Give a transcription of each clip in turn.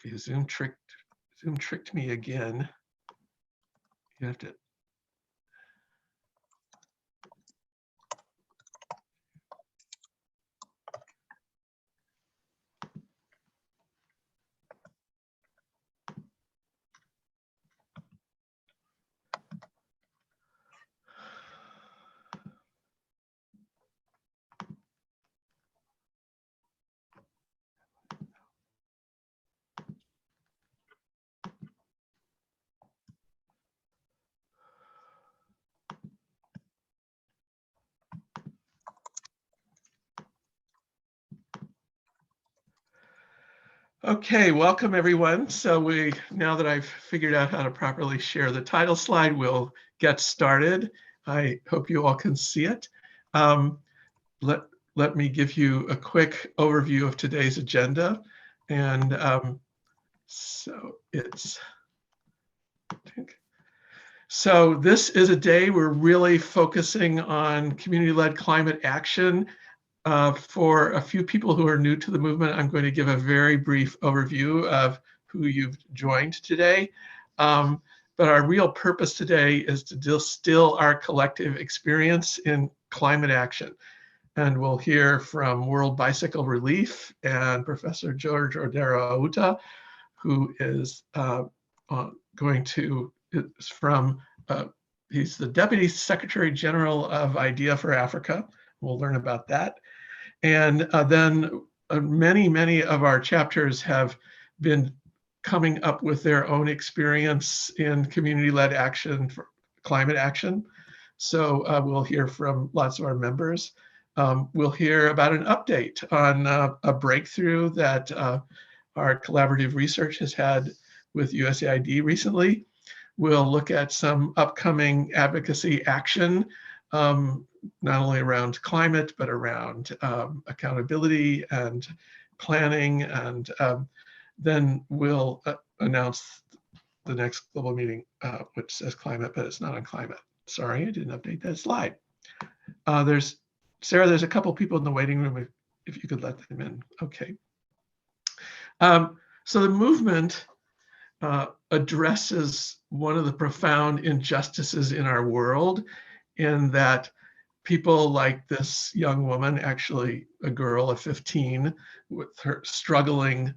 Okay, Zoom tricked me again. You have to. Okay, welcome everyone. So now that I've figured out how to properly share the title slide, we'll get started. I hope you all can see it. Let me give you a quick overview of today's agenda. And so this is a day we're really focusing on community-led climate action. For a few people who are new to the movement, I'm going to give a very brief overview of who you've joined today. But our real purpose today is to distill our collective experience in climate action. And we'll hear from World Bicycle Relief and Professor George Ordero Outa, who is he's the Deputy Secretary General of IDEA for Africa. We'll learn about that. And then many of our chapters have been coming up with their own experience in community-led action for climate action. So we'll hear from lots of our members. We'll hear about an update on a breakthrough that our collaborative research has had with USAID recently. We'll look at some upcoming advocacy action, not only around climate, but around accountability and planning. And then we'll announce the next global meeting, which says climate, but it's not on climate. Sorry, I didn't update that slide. Sarah, there's a couple people in the waiting room, if you could let them in. Okay. So the movement addresses one of the profound injustices in our world, in that people like this young woman, actually a girl of 15, with her struggling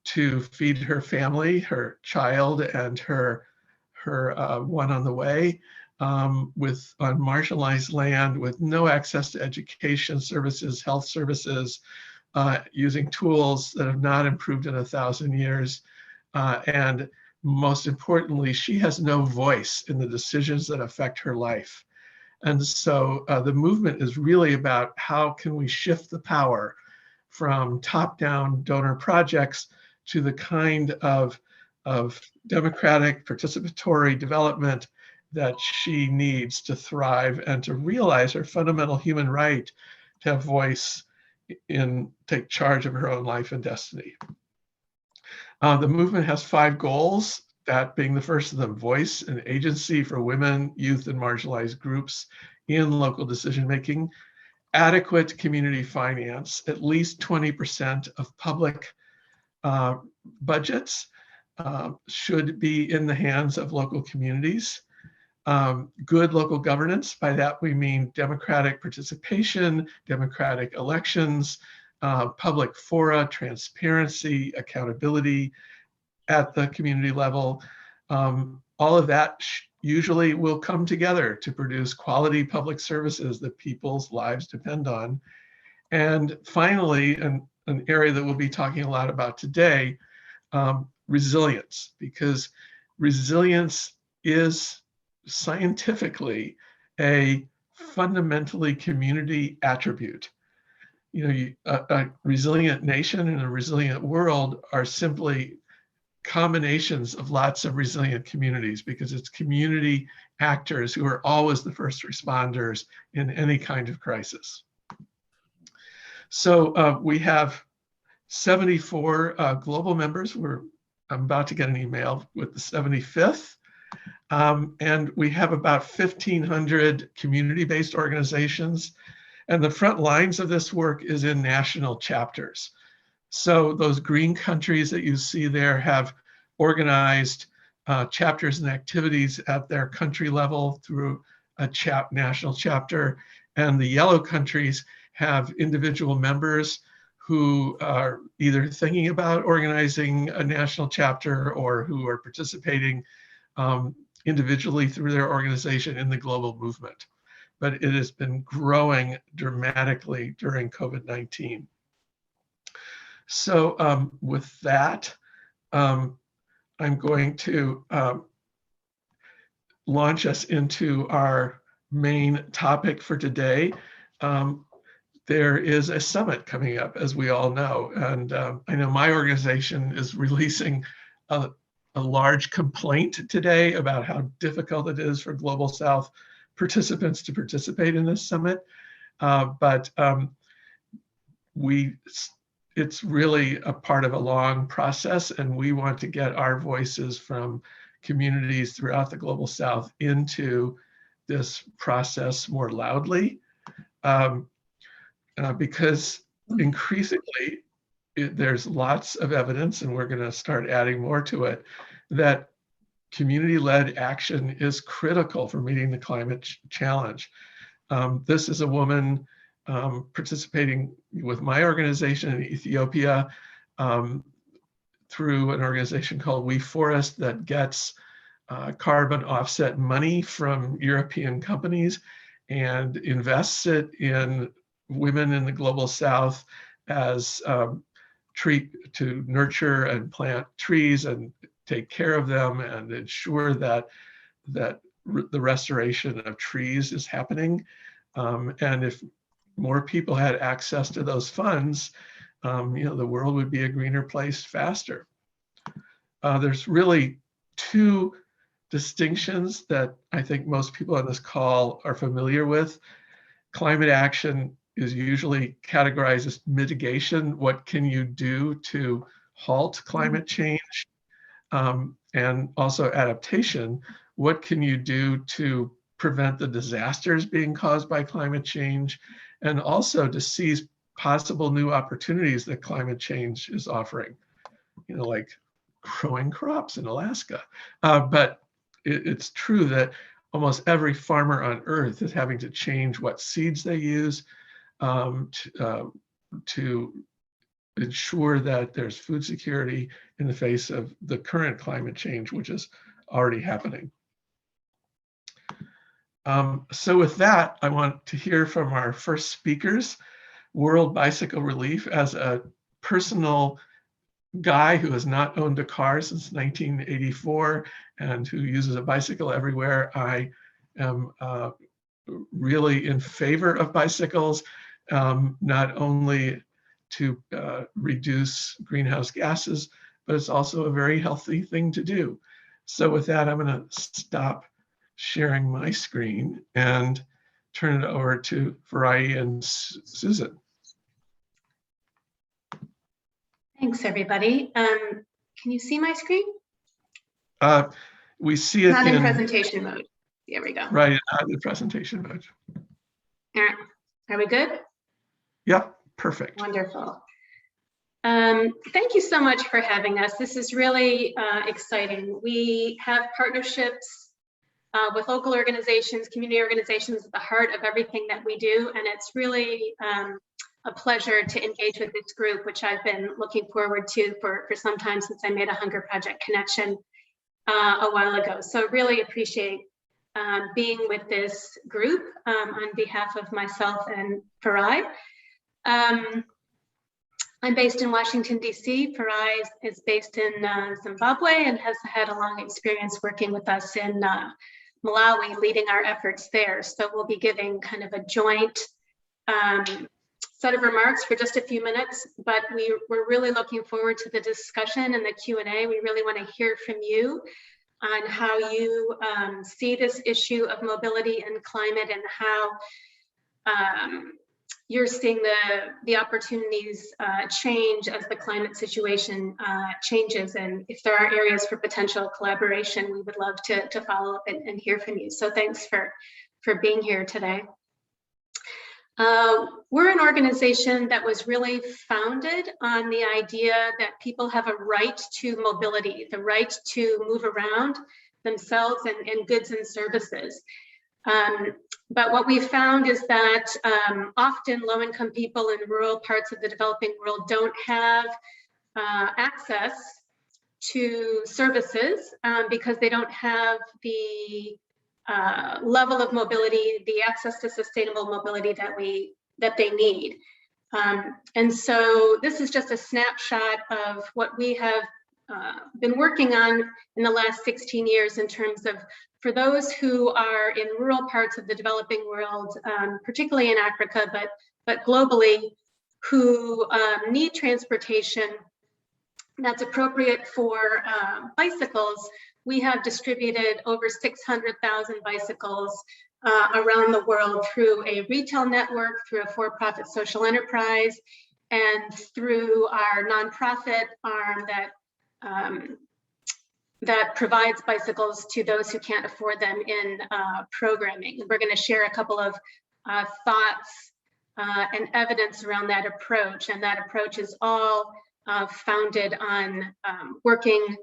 to feed her family, her child, and her one on the way, on marginalized land with no access to education services, health services, using tools that have not improved in 1,000 years. And most importantly, she has no voice in the decisions that affect her life. And so the movement is really about how can we shift the power from top-down donor projects to the kind of democratic participatory development that she needs to thrive and to realize her fundamental human right to have voice take charge of her own life and destiny. The movement has 5 goals, that being the first of them: voice and agency for women, youth, and marginalized groups in local decision-making; adequate community finance, at least 20% of public budgets should be in the hands of local communities; good local governance, by that we mean democratic participation, democratic elections, public fora, transparency, accountability at the community level. All of that usually will come together to produce quality public services that people's lives depend on. And finally, an area that we'll be talking a lot about today, resilience, because resilience is scientifically a fundamentally community attribute. A resilient nation and a resilient world are simply combinations of lots of resilient communities, because it's community actors who are always the first responders in any kind of crisis. So we have 74 global members. I'm about to get an email with the 75th. And we have about 1,500 community-based organizations. And the front lines of this work is in national chapters. So those green countries that you see there have organized chapters and activities at their country level through a national chapter, and the yellow countries have individual members who are either thinking about organizing a national chapter or who are participating individually through their organization in the global movement. But it has been growing dramatically during COVID-19. So with that, I'm going to launch us into our main topic for today. There is a summit coming up, as we all know, and I know my organization is releasing a large complaint today about how difficult it is for Global South participants to participate in this summit, but it's really a part of a long process, and we want to get our voices from communities throughout the Global South into this process more loudly, because increasingly there's lots of evidence, and we're going to start adding more to it, that community-led action is critical for meeting the climate challenge. This is a woman participating with my organization in Ethiopia through an organization called We Forest that gets carbon offset money from European companies and invests it in women in the Global South as to nurture and plant trees and take care of them and ensure that the restoration of trees is happening. And if more people had access to those funds, the world would be a greener place faster. There's really two distinctions that I think most people on this call are familiar with. Climate action is usually categorized as mitigation. What can you do to halt climate change? And also adaptation. What can you do to prevent the disasters being caused by climate change? And also to seize possible new opportunities that climate change is offering, like growing crops in Alaska. But it's true that almost every farmer on Earth is having to change what seeds they use to ensure that there's food security in the face of the current climate change, which is already happening. So with that, I want to hear from our first speakers. World Bicycle Relief, as a personal guy who has not owned a car since 1984 and who uses a bicycle everywhere, I am really in favor of bicycles, not only to reduce greenhouse gases, but it's also a very healthy thing to do. So with that, I'm going to stop sharing my screen and turn it over to Farai and Susan. Thanks, everybody. Can you see my screen? We see it not in presentation mode. There we go. Right, not in presentation mode. Are we good? Yeah, perfect. Wonderful. Thank you so much for having us. This is really exciting. We have partnerships with local organizations, community organizations at the heart of everything that we do, and it's really a pleasure to engage with this group, which I've been looking forward to for some time since I made a Hunger Project connection a while ago. So really appreciate being with this group on behalf of myself and Farai. I'm based in Washington, D.C. Farai is based in Zimbabwe and has had a long experience working with us in Malawi, leading our efforts there. So we'll be giving kind of a joint set of remarks for just a few minutes, but we're really looking forward to the discussion and the Q&A. We really want to hear from you on how you see this issue of mobility and climate, and how you're seeing the opportunities change as the climate situation changes. And if there are areas for potential collaboration, we would love to follow up and hear from you. So thanks for being here today. We're an organization that was really founded on the idea that people have a right to mobility, the right to move around themselves and goods and services. But what we found is that often low-income people in rural parts of the developing world don't have access to services because they don't have the level of mobility, the access to sustainable mobility that they need. And so this is just a snapshot of what we have been working on in the last 16 years in terms of, for those who are in rural parts of the developing world, particularly in Africa, but globally, who need transportation that's appropriate for bicycles. We have distributed over 600,000 bicycles around the world through a retail network, through a for-profit social enterprise, and through our nonprofit arm that provides bicycles to those who can't afford them in programming. We're going to share a couple of thoughts and evidence around that approach, and that approach is all founded on working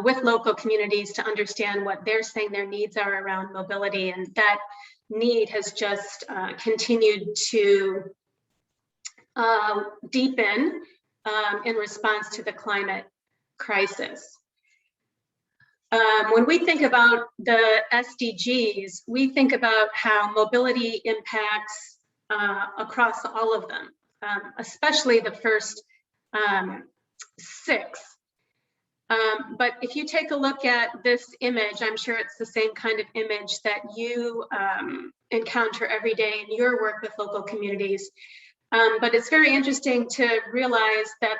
with local communities to understand what they're saying their needs are around mobility, and that need has just continued to deepen in response to the climate crisis. When we think about the SDGs, we think about how mobility impacts across all of them, especially the first 6. But if you take a look at this image, I'm sure it's the same kind of image that you encounter every day in your work with local communities. But it's very interesting to realize that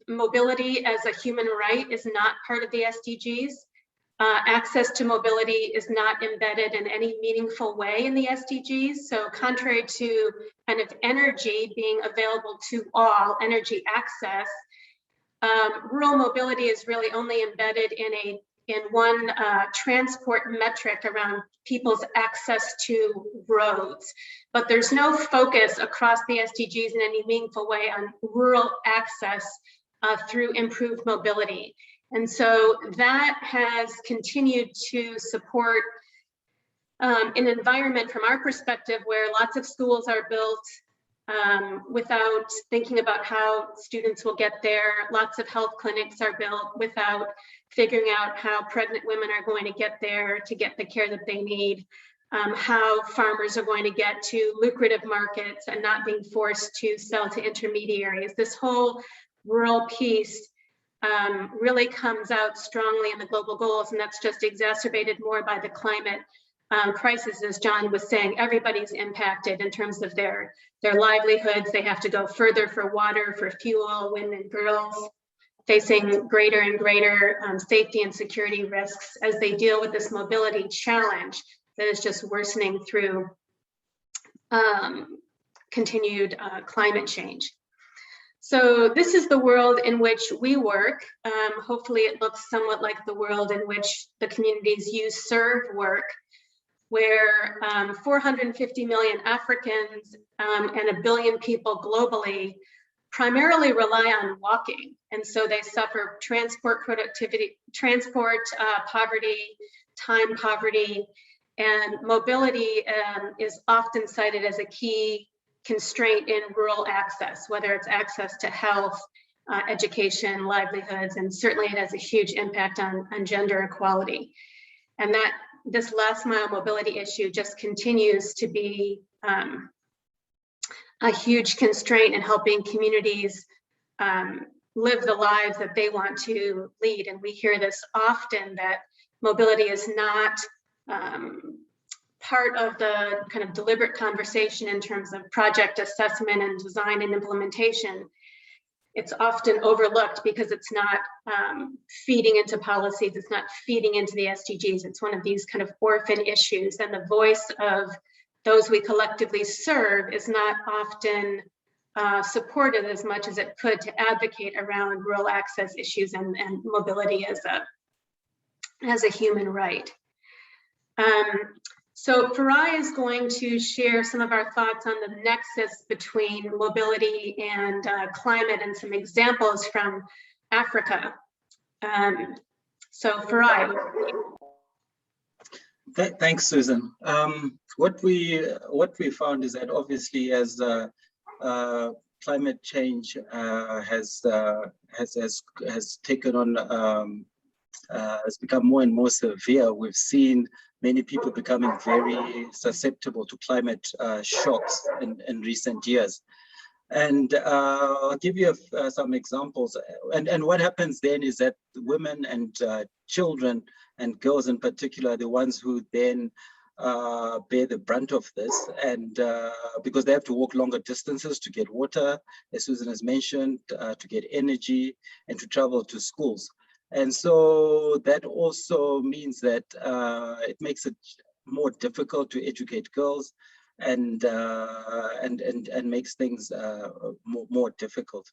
mobility as a human right is not part of the SDGs. Access to mobility is not embedded in any meaningful way in the SDGs. So contrary to kind of energy being available to all, energy access, rural mobility is really only embedded in one transport metric around people's access to roads. But there's no focus across the SDGs in any meaningful way on rural access through improved mobility. And so that has continued to support an environment from our perspective where lots of schools are built without thinking about how students will get there. Lots of health clinics are built without figuring out how pregnant women are going to get there to get the care that they need, how farmers are going to get to lucrative markets and not being forced to sell to intermediaries. This whole rural piece really comes out strongly in the global goals, and that's just exacerbated more by the climate crisis. As John was saying, everybody's impacted in terms of their livelihoods. They have to go further for water, for fuel, women and girls facing greater and greater safety and security risks as they deal with this mobility challenge that is just worsening through continued climate change. So this is the world in which we work. Hopefully it looks somewhat like the world in which the communities you serve work, where 450 million Africans and 1 billion people globally primarily rely on walking. And so they suffer transport productivity, poverty, time poverty, and mobility is often cited as a key constraint in rural access, whether it's access to health, education, livelihoods, and certainly it has a huge impact on gender equality. And that this last mile mobility issue just continues to be a huge constraint in helping communities live the lives that they want to lead. And we hear this often, that mobility is not part of the kind of deliberate conversation in terms of project assessment and design and implementation. It's often overlooked because it's not feeding into policies, it's not feeding into the SDGs. It's one of these kind of orphan issues, and the voice of those we collectively serve is not often supported as much as it could to advocate around rural access issues and mobility as a human right. So Farai is going to share some of our thoughts on the nexus between mobility and climate and some examples from Africa. So Farai. Thanks, Susan. What we found is that obviously as climate change has taken on has become more and more severe, we've seen many people becoming very susceptible to climate shocks in recent years. And I'll give you some examples. And what happens then is that women and children and girls in particular are the ones who then bear the brunt of this, and because they have to walk longer distances to get water, as Susan has mentioned, to get energy and to travel to schools. And so that also means that it makes it more difficult to educate girls, and makes things more difficult.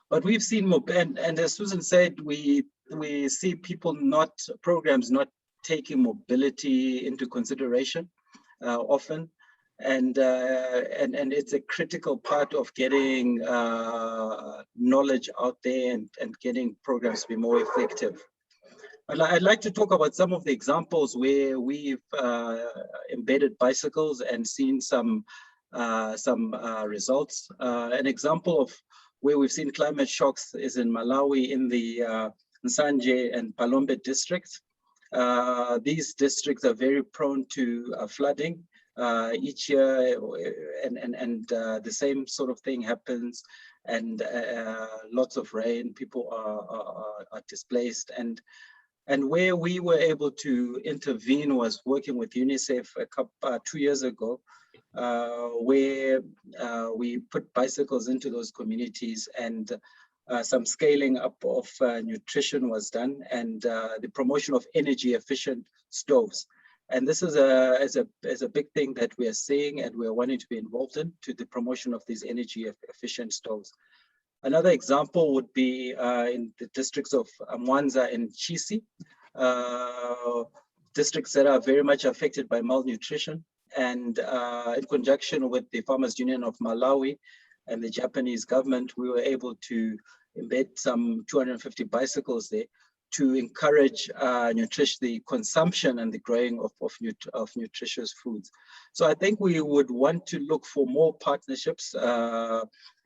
But we've seen more, and as Susan said, we see programs not taking mobility into consideration often, and it's a critical part of getting knowledge out there and getting programs to be more effective. I'd like to talk about some of the examples where we've embedded bicycles and seen some results. An example of where we've seen climate shocks is in Malawi, in the Nsanje and Palombe districts. These districts are very prone to flooding each year, and the same sort of thing happens, and lots of rain, people are displaced. And where we were able to intervene was working with UNICEF 2 years ago, where we put bicycles into those communities, and some scaling up of nutrition was done, and the promotion of energy efficient stoves. And this is a big thing that we are seeing, and we are wanting to be involved in, to the promotion of these energy efficient stoves. Another example would be in the districts of Mwanza and Chisi, districts that are very much affected by malnutrition. And in conjunction with the Farmers Union of Malawi and the Japanese government, we were able to embed some 250 bicycles there to encourage the consumption and the growing of nutritious foods. So I think we would want to look for more partnerships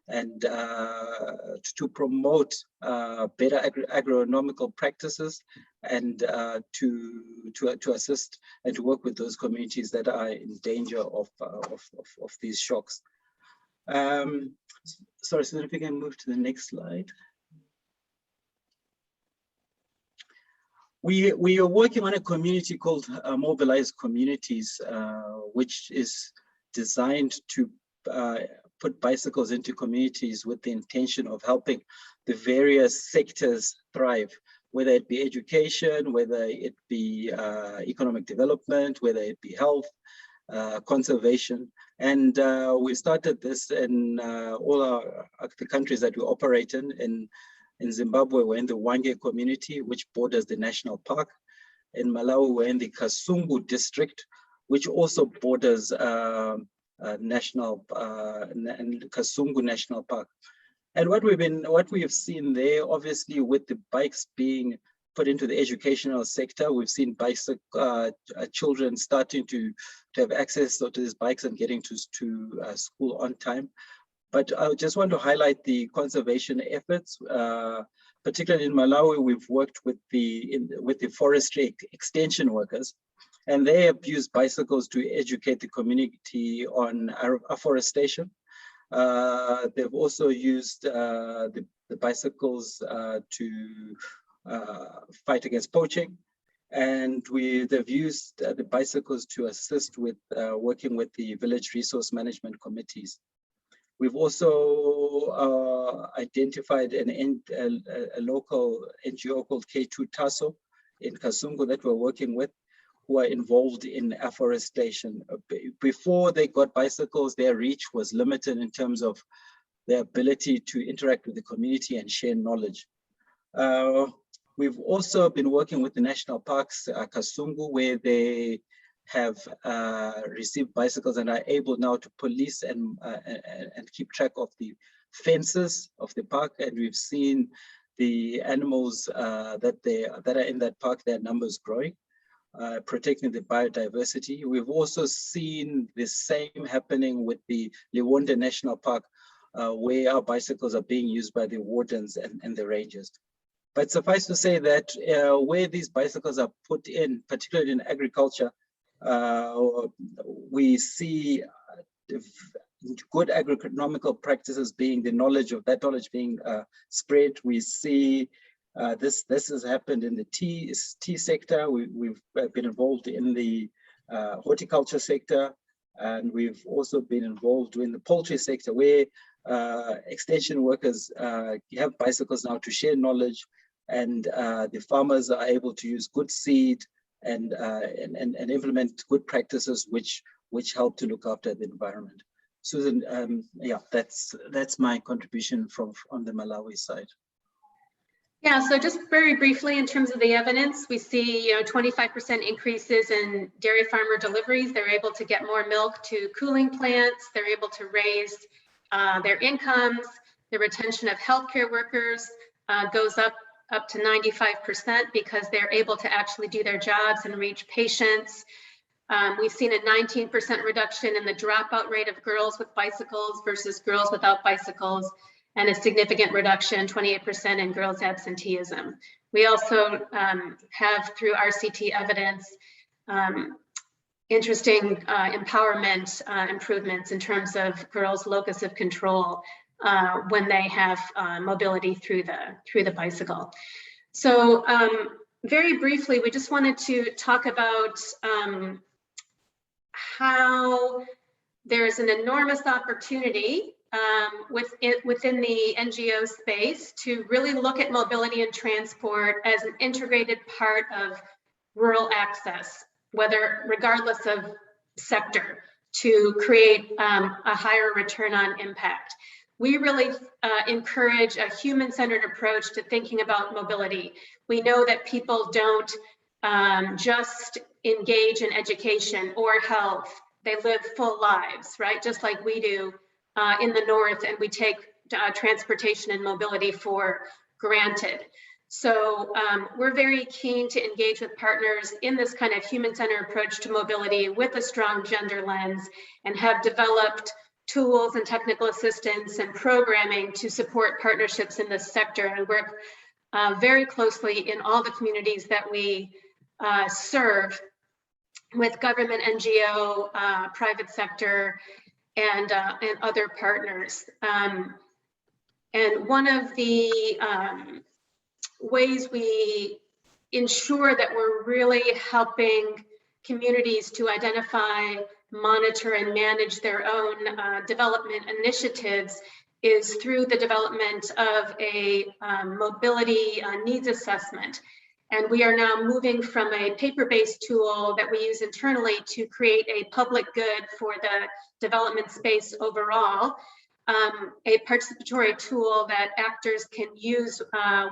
and to promote better agronomical practices, and to assist and to work with those communities that are in danger of these shocks. Sorry, so if we can move to the next slide. We are working on a community called Mobilized Communities, which is designed to put bicycles into communities with the intention of helping the various sectors thrive, whether it be education, whether it be economic development, whether it be health, conservation. And we started this in all the countries that we operate in. In Zimbabwe, we're in the Wange community, which borders the national park. In Malawi, we're in the Kasungu district, which also borders Kasungu National Park. And what we have seen there, obviously, with the bikes being put into the educational sector, we've seen children starting to have access to these bikes and getting to school on time. But I just want to highlight the conservation efforts, particularly in Malawi. We've worked with the forestry extension workers, and they have used bicycles to educate the community on afforestation. They've also used the bicycles to fight against poaching, and they've used the bicycles to assist with working with the village resource management committees. We've also identified a local NGO called K2 Taso in Kasungu that we're working with, who are involved in afforestation. Before they got bicycles, their reach was limited in terms of their ability to interact with the community and share knowledge. We've also been working with the national parks, Kasungu, where they have received bicycles and are able now to police and keep track of the fences of the park. And we've seen the animals that are in that park, their numbers growing, protecting the biodiversity. We've also seen the same happening with the Liwonde National Park, where our bicycles are being used by the wardens and the rangers. But suffice to say that where these bicycles are put in, particularly in agriculture, we see good agroeconomical practices being, the knowledge being spread. We see this has happened in the tea sector. We've been involved in the horticulture sector, and we've also been involved in the poultry sector, where extension workers have bicycles now to share knowledge, and the farmers are able to use good seed and implement good practices which help to look after the environment. Susan, yeah, that's my contribution on the Malawi side. Yeah, so just very briefly, in terms of the evidence, we see 25% increases in dairy farmer deliveries. They're able to get more milk to cooling plants. They're able to raise their incomes. The retention of healthcare workers goes up to 95% because they're able to actually do their jobs and reach patients. We've seen a 19% reduction in the dropout rate of girls with bicycles versus girls without bicycles, and a significant reduction, 28%, in girls' absenteeism. We also have, through RCT evidence, interesting empowerment improvements in terms of girls' locus of control when they have mobility through the bicycle. So very briefly, we just wanted to talk about how there's an enormous opportunity within the NGO space to really look at mobility and transport as an integrated part of rural access, regardless of sector, to create a higher return on impact. We really encourage a human-centered approach to thinking about mobility. We know that people don't just engage in education or health. They live full lives, right? Just like we do in the North, and we take transportation and mobility for granted. So we're very keen to engage with partners in this kind of human-centered approach to mobility with a strong gender lens, and have developed tools and technical assistance and programming to support partnerships in this sector, and work very closely in all the communities that we serve with government, NGO, private sector, and other partners. And one of the ways we ensure that we're really helping communities to identify, monitor, and manage their own development initiatives is through the development of a mobility needs assessment. And we are now moving from a paper-based tool that we use internally to create a public good for the development space overall, a participatory tool that actors can use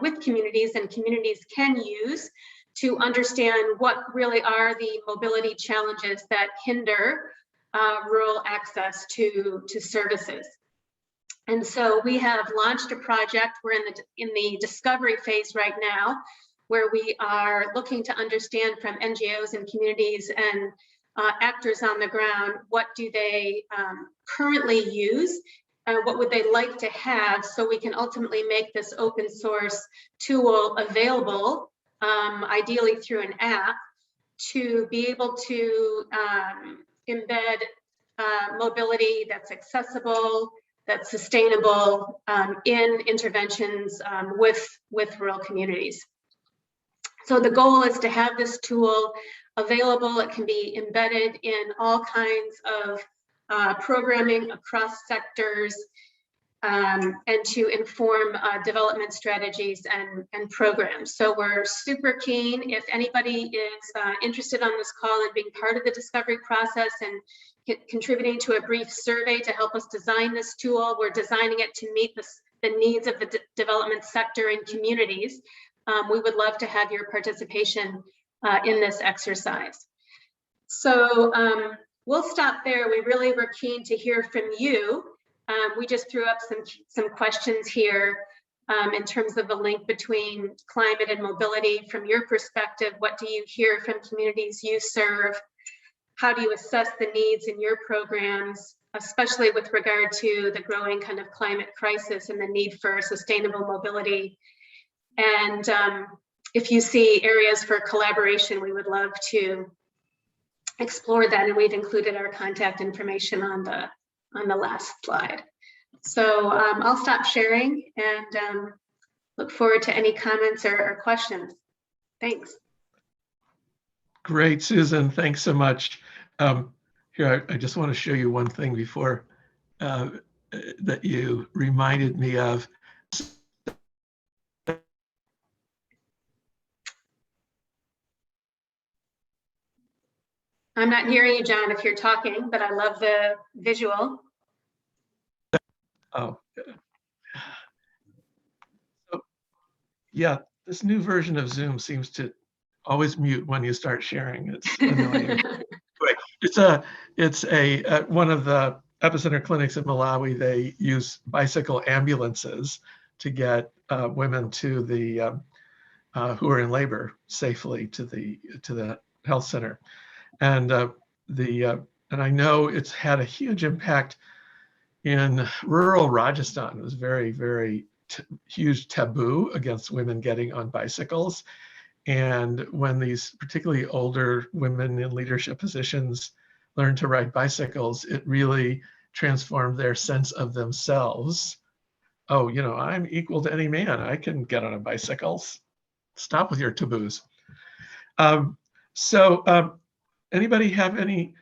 with communities, and communities can use to understand what really are the mobility challenges that hinder rural access to services. And so we have launched a project. We're in the discovery phase right now, where we are looking to understand from NGOs and communities and actors on the ground, what do they currently use, what would they like to have, so we can ultimately make this open source tool available, ideally through an app, to be able to embed mobility that's accessible, that's sustainable in interventions with rural communities. So the goal is to have this tool available. It can be embedded in all kinds of programming across sectors, and to inform development strategies and programs. So we're super keen. If anybody is interested on this call and being part of the discovery process and contributing to a brief survey to help us design this tool, we're designing it to meet the needs of the development sector and communities. We would love to have your participation in this exercise. So we'll stop there. We really were keen to hear from you. We just threw up some questions here in terms of the link between climate and mobility. From your perspective, what do you hear from communities you serve? How do you assess the needs in your programs, especially with regard to the growing kind of climate crisis and the need for sustainable mobility? And if you see areas for collaboration, we would love to explore that, and we've included our contact information on the last slide. So I'll stop sharing and look forward to any comments or questions. Thanks. Great, Susan, thanks so much. Here, I just want to show you one thing before that you reminded me of. I'm not hearing you, John, if you're talking, but I love the visual. Oh, so, yeah, this new version of Zoom seems to always mute when you start sharing. It's annoying. It's one of the epicenter clinics in Malawi. They use bicycle ambulances to get women to the who are in labor safely to the health center. And and I know it's had a huge impact in rural Rajasthan. It was very, very huge taboo against women getting on bicycles. And when these particularly older women in leadership positions learned to ride bicycles, it really transformed their sense of themselves. Oh, you know, I'm equal to any man. I can get on a bicycle. Stop with your taboos. Anybody have any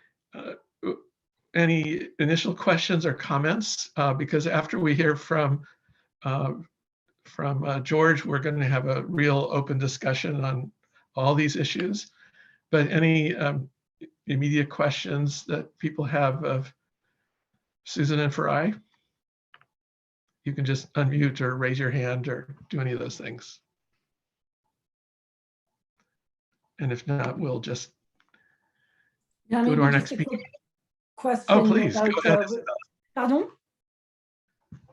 initial questions or comments? Because after we hear from George, we're going to have a real open discussion on all these issues. But any immediate questions that people have of Susan and Farai? You can just unmute or raise your hand or do any of those things. And if not, we'll just go to our next speaker. Question. Oh, please, about, go ahead. Pardon?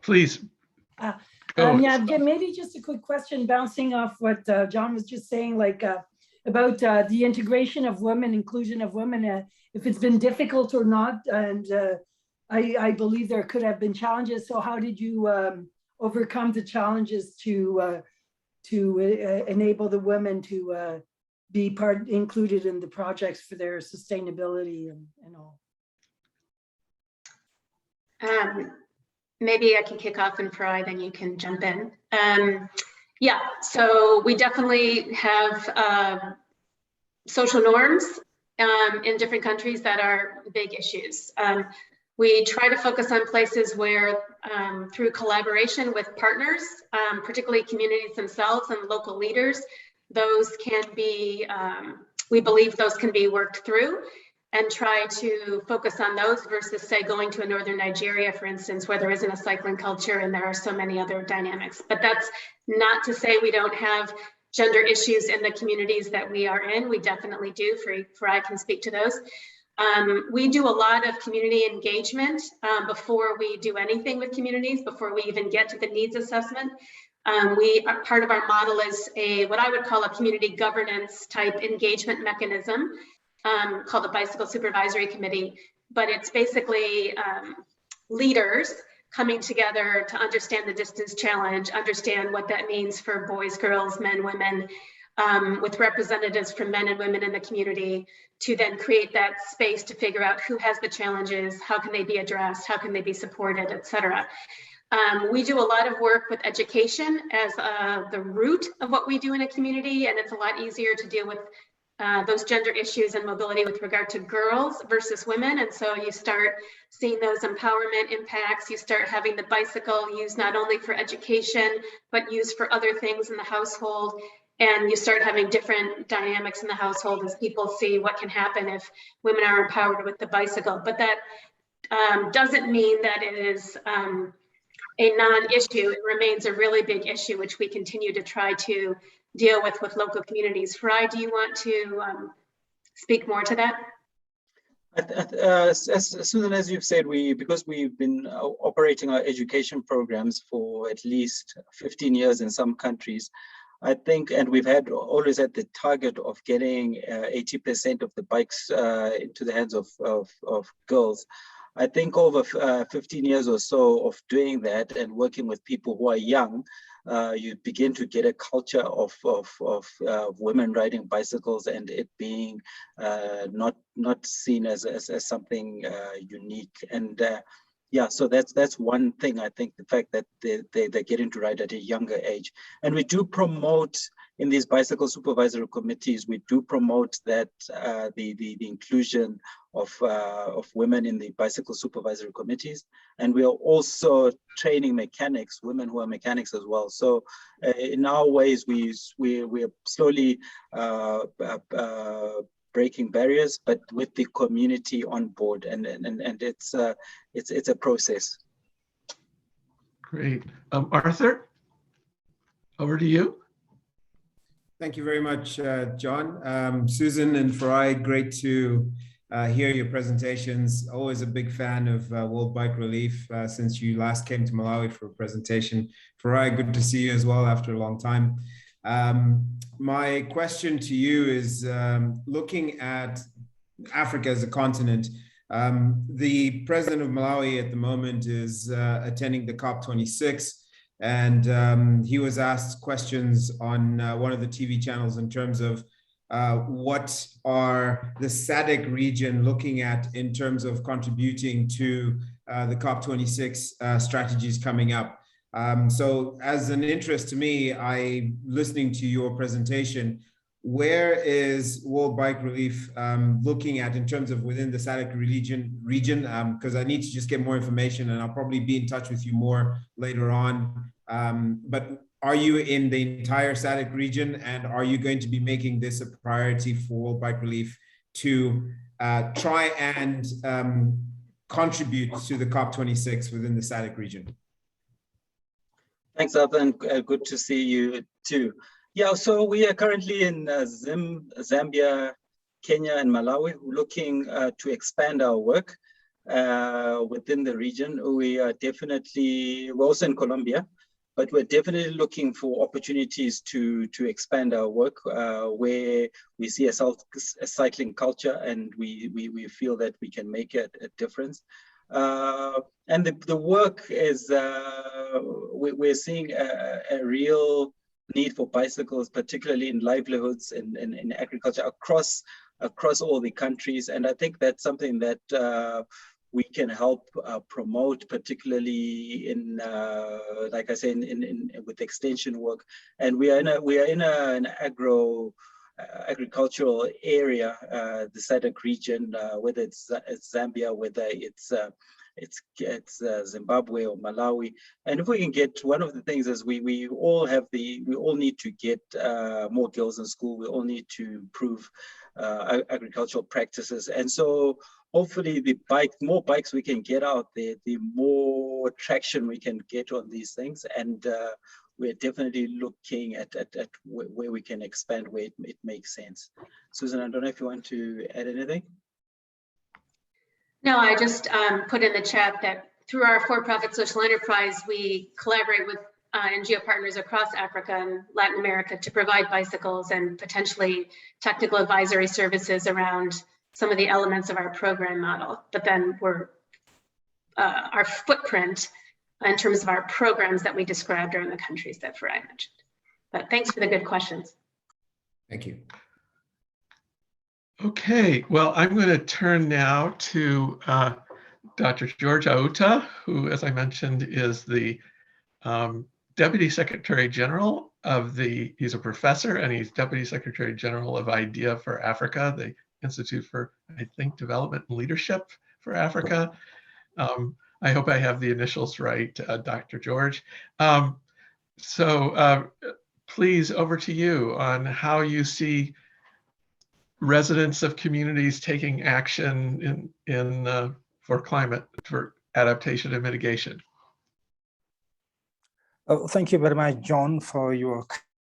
Please. Yeah, maybe just a quick question bouncing off what John was just saying, like about the integration of women, inclusion of women, if it's been difficult or not. And I believe there could have been challenges. So how did you overcome the challenges to enable the women to be included in the projects for their sustainability and all? Maybe I can kick off and Farai, then you can jump in. Yeah, so we definitely have social norms in different countries that are big issues. We try to focus on places where through collaboration with partners, particularly communities themselves and local leaders, those can be, we believe those can be worked through, and try to focus on those versus say going to a northern Nigeria, for instance, where there isn't a cycling culture and there are so many other dynamics. But that's not to say we don't have gender issues in the communities that we are in. We definitely do. Farai can speak to those. We do a lot of community engagement before we do anything with communities, before we even get to the needs assessment. Part of our model is what I would call a community governance type engagement mechanism called the Bicycle Supervisory Committee, but it's basically leaders coming together to understand the distance challenge, understand what that means for boys, girls, men, women, with representatives from men and women in the community, to then create that space to figure out who has the challenges, how can they be addressed, how can they be supported, et cetera. We do a lot of work with education as the root of what we do in a community, and it's a lot easier to deal with those gender issues and mobility with regard to girls versus women. And so you start seeing those empowerment impacts. You start having the bicycle used not only for education, but used for other things in the household. And you start having different dynamics in the household as people see what can happen if women are empowered with the bicycle. But that doesn't mean that it is a non-issue. It remains a really big issue, which we continue to try to deal with local communities. Farai, do you want to speak more to that? As Susan, as you've said, because we've been operating our education programs for at least 15 years in some countries, I think, and we've always had the target of getting 80% of the bikes into the hands of girls. I think over 15 years or so of doing that and working with people who are young, you begin to get a culture of women riding bicycles and it being not seen as something unique. And yeah, so that's one thing. I think the fact that they're getting to ride at a younger age, and we do promote in these bicycle supervisory committees. We do promote that the inclusion of women in the bicycle supervisory committees, and we are also training mechanics, women who are mechanics as well. So in our ways, we are slowly breaking barriers, but with the community on board, and it's a process. Great. Arthur, over to you. Thank you very much, John. Susan and Farai, great to hear your presentations. Always a big fan of World Bike Relief since you last came to Malawi for a presentation. Farai, good to see you as well after a long time. My question to you is looking at Africa as a continent. The president of Malawi at the moment is attending the COP26, and he was asked questions on one of the TV channels in terms of what are the SADC region looking at in terms of contributing to the COP26 strategies coming up. So as an interest to me, listening to your presentation, where is World Bike Relief looking at in terms of within the SADC region? Because I need to just get more information, and I'll probably be in touch with you more later on. But are you in the entire SADC region, and are you going to be making this a priority for World Bike Relief to try and contribute to the COP26 within the SADC region? Thanks, Arthur, and good to see you too. Yeah, so we are currently in Zambia, Kenya, and Malawi, looking to expand our work within the region. We're also in Colombia, but we're definitely looking for opportunities to expand our work where we see a cycling culture, and we feel that we can make a difference. And the work is, we're seeing a real need for bicycles, particularly in livelihoods and in agriculture across all the countries. And I think that's something that we can help promote, particularly in, like I say, with extension work. And we are in an agricultural area, the SADC region, whether it's Zambia, whether it's Zimbabwe or Malawi. And if we can get, one of the things is we all need to get more girls in school. We all need to improve agricultural practices. And so hopefully more bikes we can get out there, the more traction we can get on these things. And we're definitely looking at where we can expand, where it makes sense. Susan, I don't know if you want to add anything. No, I just put in the chat that through our for-profit social enterprise, we collaborate with NGO partners across Africa and Latin America to provide bicycles and potentially technical advisory services around some of the elements of our program model. But then our footprint in terms of our programs that we described are in the countries that Farai mentioned. But thanks for the good questions. Thank you. Okay, well, I'm going to turn now to Dr. George Outa, who, as I mentioned, is the Deputy Secretary General of he's a professor, and he's Deputy Secretary General of IDEA for Africa, the Institute for, I think, Development and Leadership for Africa. I hope I have the initials right, Dr. George. So please, over to you on how you see residents of communities taking action for climate, for adaptation and mitigation. Oh, thank you very much, John, for your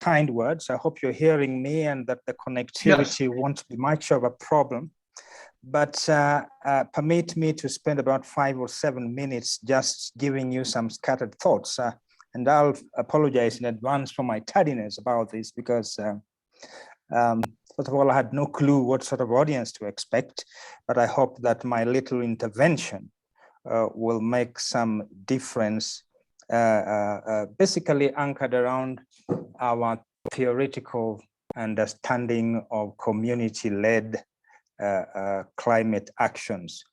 kind words. I hope you're hearing me and that the connectivity won't be much of a problem. but permit me to spend about 5 or 7 minutes just giving you some scattered thoughts. And I'll apologize in advance for my tardiness about this because first of all, I had no clue what sort of audience to expect, but I hope that my little intervention will make some difference, basically anchored around our theoretical understanding of community-led climate actions,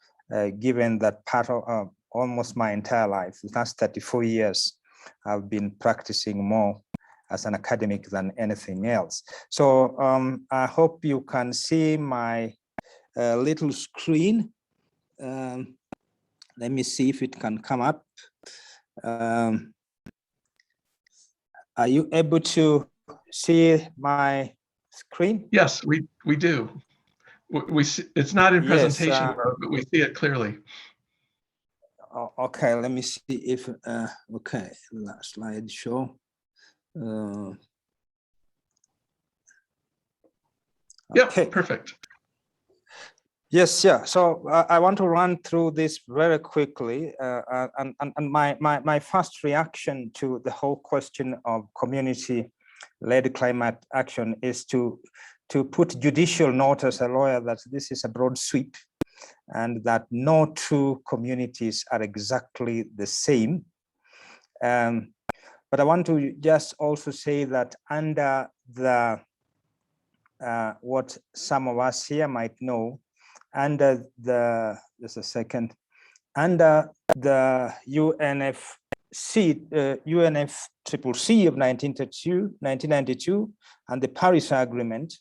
given that part of almost my entire life, the last 34 years, I've been practicing more as an academic than anything else. So I hope you can see my little screen. Let me see if it can come up. Are you able to see my screen? Yes, we do. We see, it's not in presentation mode, but we see it clearly. Okay, let me see if, okay, last slide show. Yeah, okay. Perfect. Yes, yeah. So I want to run through this very quickly, and my first reaction to the whole question of community-led climate action is to put judicial note as a lawyer that this is a broad sweep, and that no two communities are exactly the same. But I want to just also say that under the what some of us here might know, under the, just a second, under the UNFCCC of 1992 and the Paris Agreement,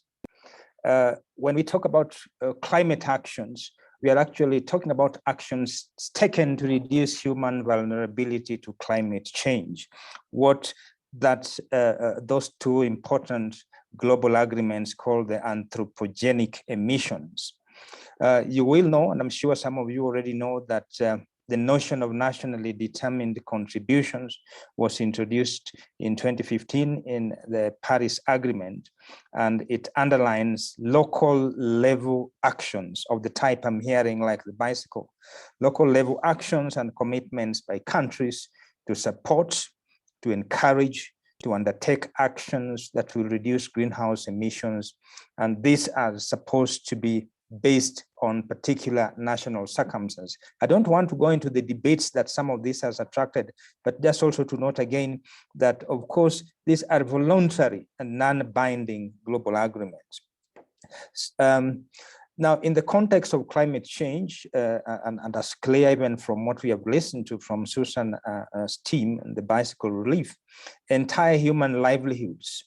when we talk about climate actions, we are actually talking about actions taken to reduce human vulnerability to climate change. What that those two important global agreements call the anthropogenic emissions. You will know, and I'm sure some of you already know, that the notion of nationally determined contributions was introduced in 2015 in the Paris Agreement, and it underlines local level actions of the type I'm hearing, like the bicycle, local level actions and commitments by countries to support, to encourage, to undertake actions that will reduce greenhouse emissions. And these are supposed to be based on particular national circumstances. I don't want to go into the debates that some of this has attracted, but just also to note again that, of course, these are voluntary and non-binding global agreements. Now, in the context of climate change, and as clear even from what we have listened to from Susan's team and the bicycle relief, entire human livelihoods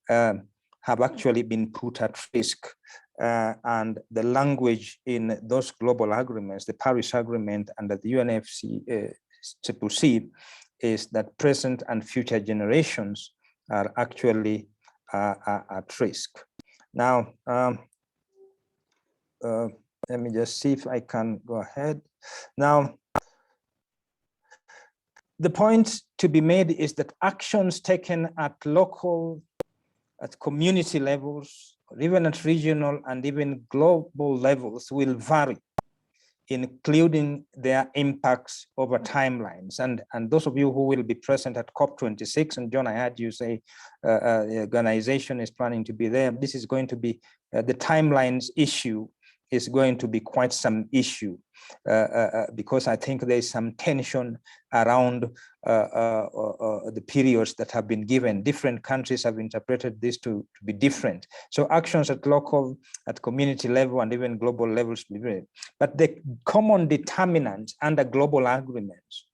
have actually been put at risk. And the language in those global agreements, the Paris Agreement and the UNFCCC, is that present and future generations are actually at risk. Now, let me just see if I can go ahead. Now, the point to be made is that actions taken at local, at community levels, or even at regional and even global levels will vary, including their impacts over timelines. And those of you who will be present at COP26, and John, I heard you say the organization is planning to be there. This is going to be, the timelines issue is going to be quite some issue because I think there's some tension around the periods that have been given. Different countries have interpreted this to be different. So actions at local, at community level, and even global levels. But the common determinant under global agreements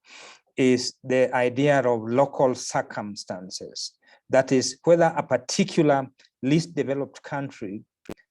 is the idea of local circumstances. That is, whether a particular least developed country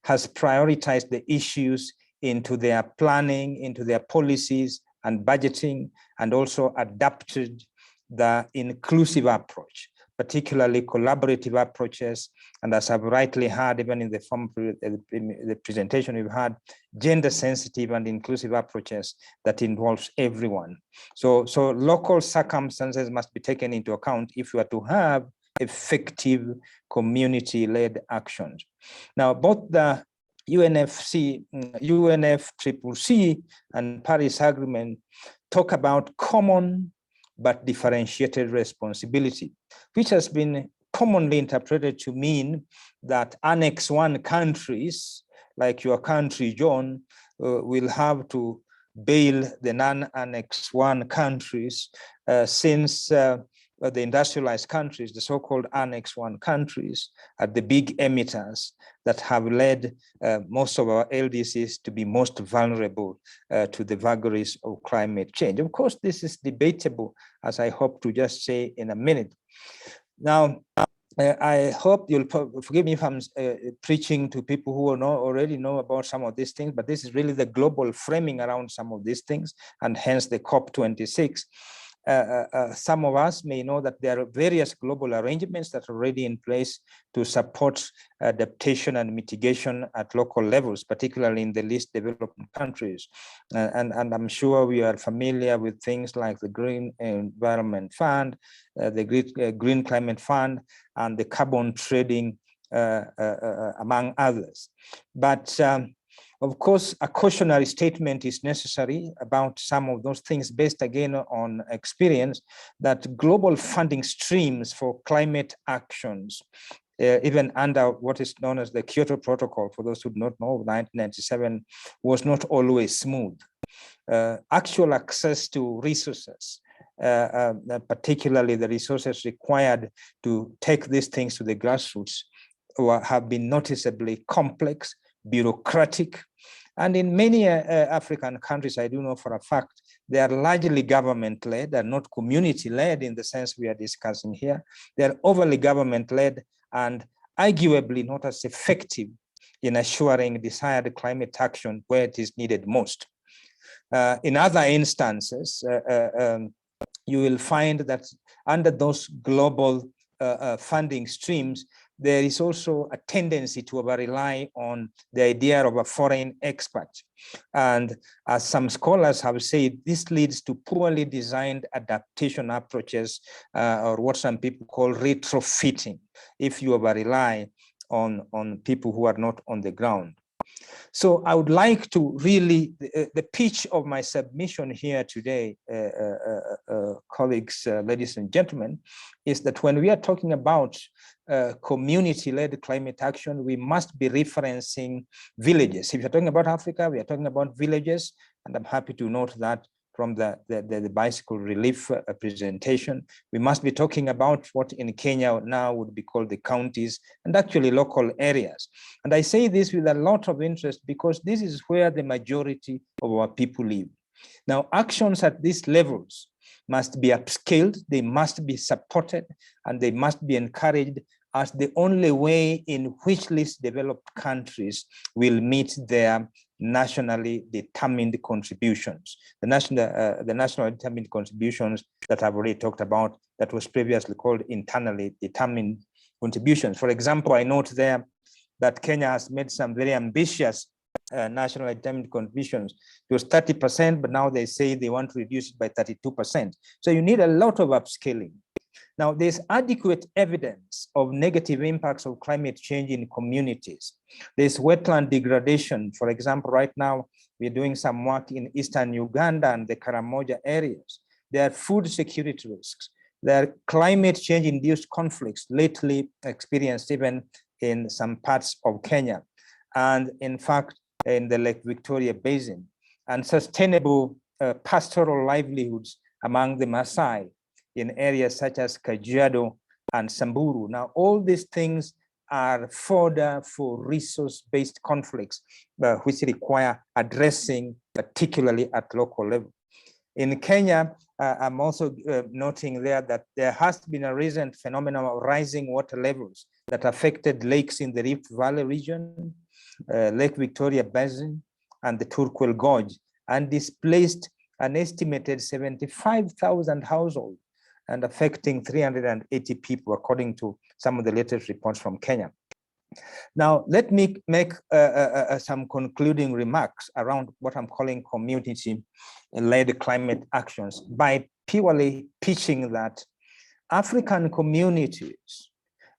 has prioritized the issues into their planning, into their policies and budgeting, and also adapted the inclusive approach, particularly collaborative approaches. And as I've rightly heard, even in the form of the presentation we've had, gender sensitive and inclusive approaches that involves everyone. So local circumstances must be taken into account if you are to have effective community-led actions. Now, both the UNFCCC and Paris Agreement talk about common but differentiated responsibility, which has been commonly interpreted to mean that Annex 1 countries, like your country, John, will have to bail the non-Annex 1 countries since the industrialized countries, the so-called Annex 1 countries, are the big emitters that have led most of our LDCs to be most vulnerable to the vagaries of climate change. Of course, this is debatable, as I hope to just say in a minute. Now, I hope you'll forgive me if I'm preaching to people who already know about some of these things, but this is really the global framing around some of these things, and hence the COP26. Some of us may know that there are various global arrangements that are already in place to support adaptation and mitigation at local levels, particularly in the least developed countries. And I'm sure we are familiar with things like the Green Environment Fund, the Green Climate Fund, and the carbon trading, among others. But of course, a cautionary statement is necessary about some of those things based again on experience, that global funding streams for climate actions, even under what is known as the Kyoto Protocol, for those who do not know, 1997, was not always smooth. Actual access to resources, particularly the resources required to take these things to the grassroots, have been noticeably complex, bureaucratic, and in many African countries, I do know for a fact, they are largely government-led, they're not community-led in the sense we are discussing here. They're overly government-led and arguably not as effective in assuring desired climate action where it is needed most. In other instances, you will find that under those global funding streams, there is also a tendency to over-rely on the idea of a foreign expert. And as some scholars have said, this leads to poorly designed adaptation approaches, or what some people call retrofitting, if you over-rely on people who are not on the ground. So I would like to really, the pitch of my submission here today, colleagues, ladies and gentlemen, is that when we are talking about community-led climate action, we must be referencing villages. If you're talking about Africa, we are talking about villages, and I'm happy to note that from the bicycle relief presentation. We must be talking about what in Kenya now would be called the counties and actually local areas. And I say this with a lot of interest because this is where the majority of our people live. Now, actions at these levels must be upscaled, they must be supported, and they must be encouraged as the only way in which least developed countries will meet their nationally determined contributions. The national determined contributions that I've already talked about, that was previously called internally determined contributions. For example, I note there that Kenya has made some very ambitious national determined contributions. It was 30%, but now they say they want to reduce it by 32%. So you need a lot of upscaling. Now, there's adequate evidence of negative impacts of climate change in communities. There's wetland degradation. For example, right now, we're doing some work in eastern Uganda and the Karamoja areas. There are food security risks. There are climate change-induced conflicts lately experienced even in some parts of Kenya. And in fact, in the Lake Victoria Basin. And sustainable pastoral livelihoods among the Maasai in areas such as Kajiado and Samburu. Now, all these things are fodder for resource-based conflicts, which require addressing, particularly at local level. In Kenya, I'm also noting there that there has been a recent phenomenon of rising water levels that affected lakes in the Rift Valley region, Lake Victoria Basin, and the Turkwel Gorge, and displaced an estimated 75,000 households and affecting 380 people, according to some of the latest reports from Kenya. Now, let me make some concluding remarks around what I'm calling community-led climate actions by purely pitching that African communities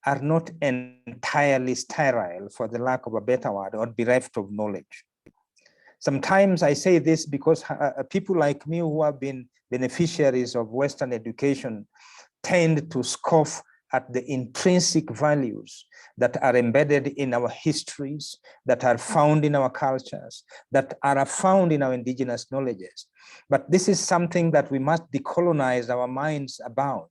are not entirely sterile, for the lack of a better word, or bereft of knowledge. Sometimes I say this because people like me who have been beneficiaries of Western education tend to scoff at the intrinsic values that are embedded in our histories, that are found in our cultures, that are found in our indigenous knowledges. But this is something that we must decolonize our minds about.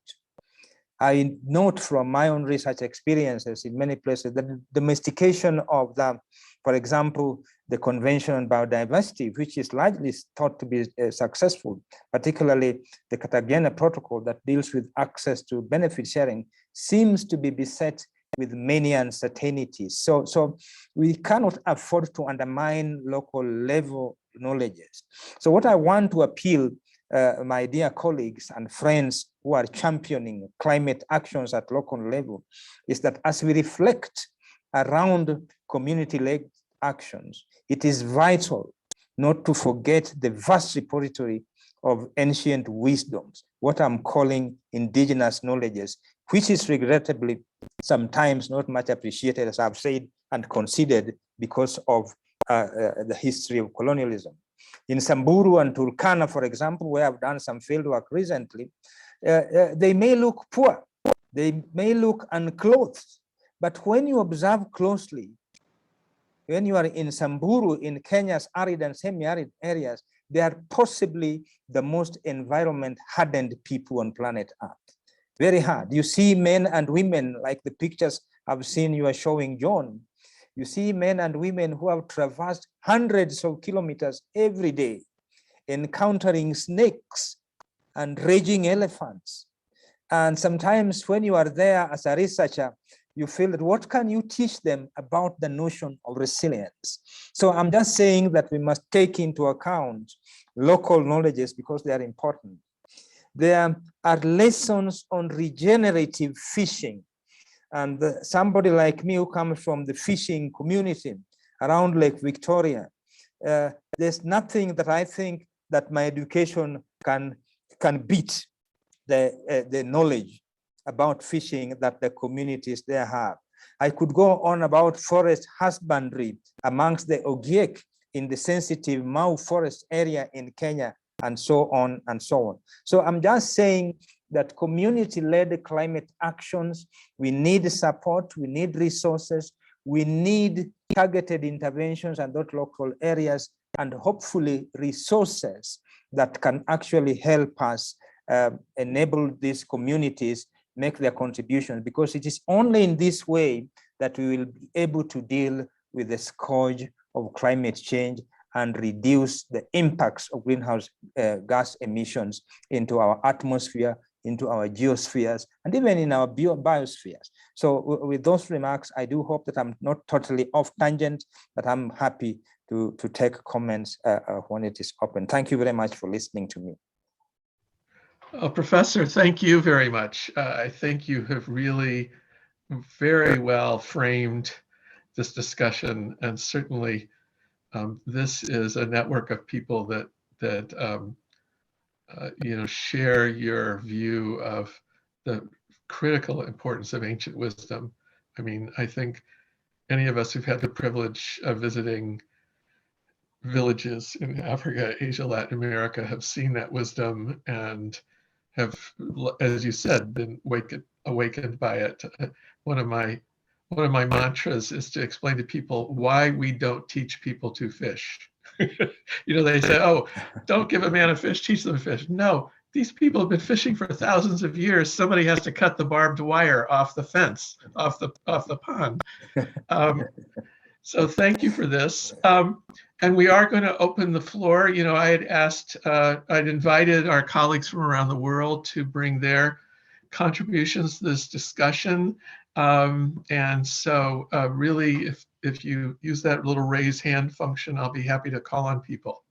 I note from my own research experiences in many places that the domestication of the, for example, the Convention on Biodiversity, which is largely thought to be successful, particularly the Cartagena Protocol that deals with access to benefit sharing, seems to be beset with many uncertainties. So we cannot afford to undermine local level knowledges. So what I want to appeal, my dear colleagues and friends who are championing climate actions at local level, is that as we reflect around community-led actions, it is vital not to forget the vast repository of ancient wisdoms, what I'm calling indigenous knowledges, which is regrettably sometimes not much appreciated, as I've said, and considered because of the history of colonialism. In Samburu and Turkana, for example, where I've done some fieldwork recently, they may look poor, they may look unclothed, but when you observe closely, when you are in Samburu, in Kenya's arid and semi-arid areas, they are possibly the most environment hardened people on planet Earth. Very hard. You see men and women, like the pictures I've seen you are showing, John. You see men and women who have traversed hundreds of kilometers every day, encountering snakes and raging elephants. And sometimes when you are there as a researcher, you feel that what can you teach them about the notion of resilience? So I'm just saying that we must take into account local knowledges because they are important. There are lessons on regenerative fishing. And somebody like me who comes from the fishing community around Lake Victoria, there's nothing that I think that my education can beat the knowledge about fishing that the communities there have. I could go on about forest husbandry amongst the Ogiek in the sensitive Mau forest area in Kenya, and so on and so on. So I'm just saying that community-led climate actions, we need support, we need resources, we need targeted interventions and those local areas, and hopefully resources that can actually help us enable these communities make their contributions, because it is only in this way that we will be able to deal with the scourge of climate change and reduce the impacts of greenhouse gas emissions into our atmosphere, into our geospheres, and even in our biospheres. So with those remarks, I do hope that I'm not totally off tangent, but I'm happy to take comments when it is open. Thank you very much for listening to me. Professor, thank you very much. I think you have really very well framed this discussion, and certainly this is a network of people that share your view of the critical importance of ancient wisdom. I mean, I think any of us who've had the privilege of visiting villages in Africa, Asia, Latin America have seen that wisdom and have, as you said, been awakened by it. One of my mantras is to explain to people why we don't teach people to fish. They say, oh, don't give a man a fish, teach them to fish. No, these people have been fishing for thousands of years. Somebody has to cut the barbed wire off the fence, off the pond. So thank you for this. And we are going to open the floor. I had asked, I'd invited our colleagues from around the world to bring their contributions to this discussion. And so really, if you use that little raise hand function, I'll be happy to call on people.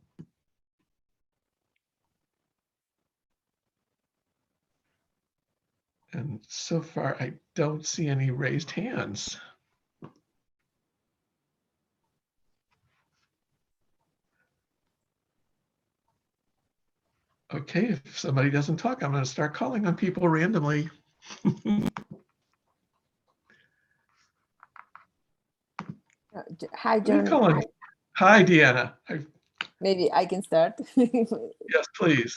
And so far, I don't see any raised hands. Okay, if somebody doesn't talk, I'm going to start calling on people randomly. Hi, What do you John. call it? Hi, Deanna. Maybe I can start. Yes, please.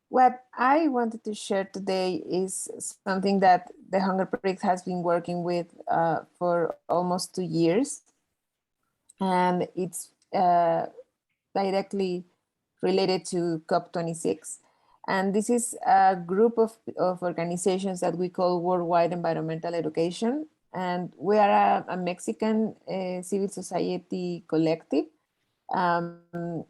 What I wanted to share today is something that the Hunger Project has been working with for almost 2 years. And it's directly related to COP26. And this is a group of organizations that we call Worldwide Environmental Education. And we are a Mexican civil society collective. And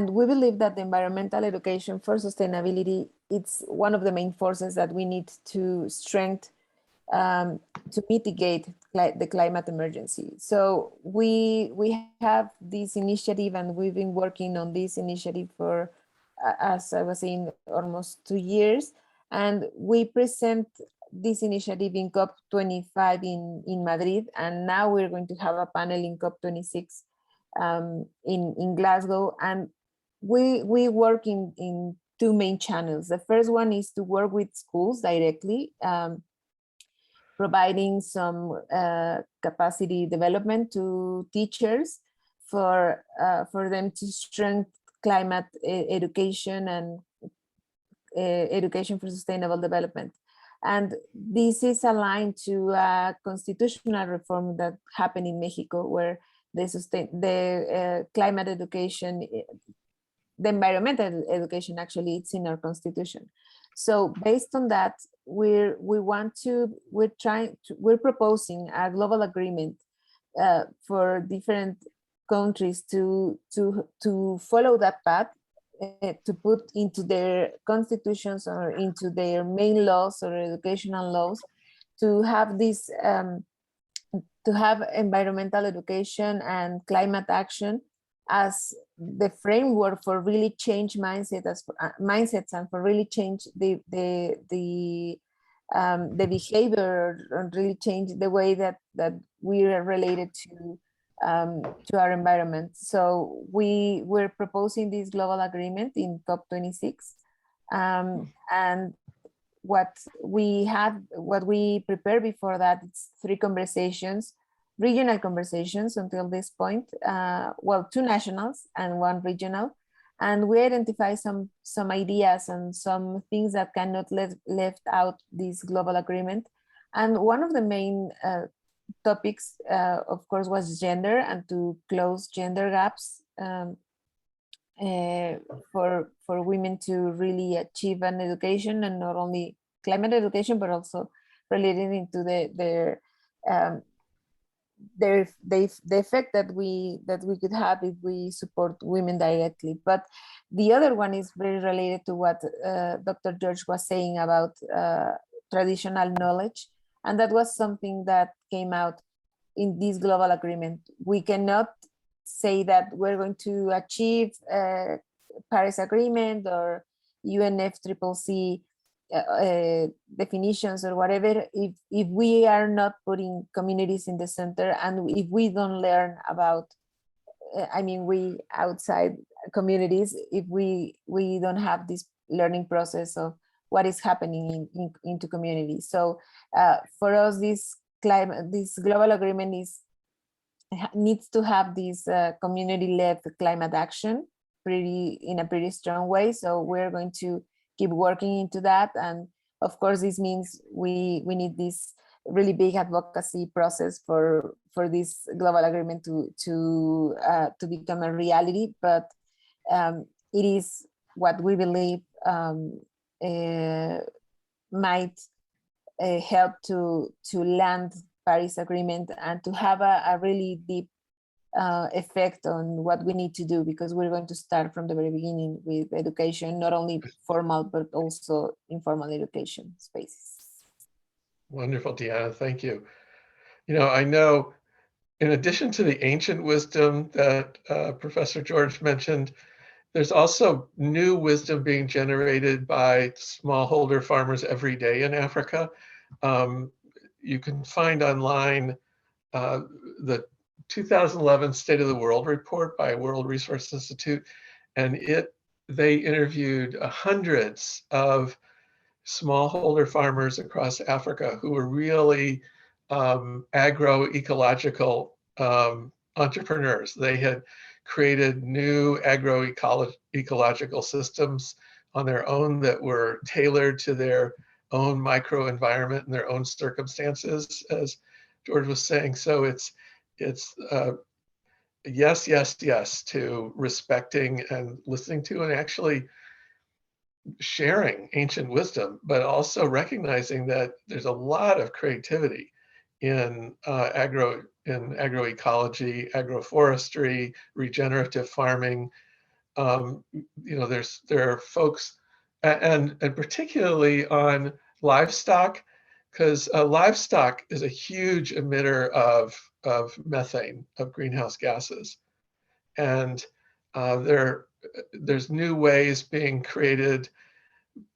we believe that the environmental education for sustainability, it's one of the main forces that we need to strengthen to mitigate the climate emergency. So we have this initiative, and we've been working on this initiative for, as I was saying, almost 2 years. And we present this initiative in COP25 in Madrid, and now we're going to have a panel in COP26 in Glasgow. And we work in two main channels. The first one is to work with schools directly, providing some capacity development to teachers for them to strengthen climate education and education for sustainable development. And this is aligned to a constitutional reform that happened in Mexico, where the climate education, the environmental education, actually, it's in our constitution. So based on that, we're proposing a global agreement for different countries to follow that path, to put into their constitutions or into their main laws or educational laws, to have this to have environmental education and climate action as the framework for really change mindsets and for really change the behavior, and really change the way that we are related to our environment. So we're proposing this global agreement in COP26, and what we prepared before that, it's 3 conversations, regional conversations until this point, well, 2 nationals and 1 regional, and we identify some ideas and some things that cannot left out this global agreement. And one of the main topics, of course, was gender, and to close gender gaps for women to really achieve an education, and not only climate education, but also relating into the effect that we could have if we support women directly. But the other one is very related to what Dr. George was saying about traditional knowledge, and that was something that came out in this global agreement. We cannot say that we're going to achieve Paris Agreement or UNFCCC definitions or whatever if we are not putting communities in the center, and if we don't learn about, we outside communities, if we don't have this learning process of what is happening into communities. So for us, this global agreement needs to have this community-led climate action in a pretty strong way. So we're going to keep working into that. And of course, this means we need this really big advocacy process for this global agreement to become a reality. But it is what we believe might help to land Paris Agreement and to have a really deep effect on what we need to do, because we're going to start from the very beginning with education, not only formal, but also informal education spaces. Wonderful, Deanna, thank you. I know in addition to the ancient wisdom that Professor George mentioned, there's also new wisdom being generated by smallholder farmers every day in Africa. You can find online the 2011 State of the World report by World Resource Institute, and they interviewed hundreds of smallholder farmers across Africa who were really agroecological entrepreneurs. They had created new agroecological systems on their own that were tailored to their own microenvironment and their own circumstances, as George was saying. So it's yes, yes, yes to respecting and listening to and actually sharing ancient wisdom, but also recognizing that there's a lot of creativity in agroecology, agroforestry, regenerative farming. You know, there are folks, and particularly on livestock, because livestock is a huge emitter of methane, of greenhouse gases, and there's new ways being created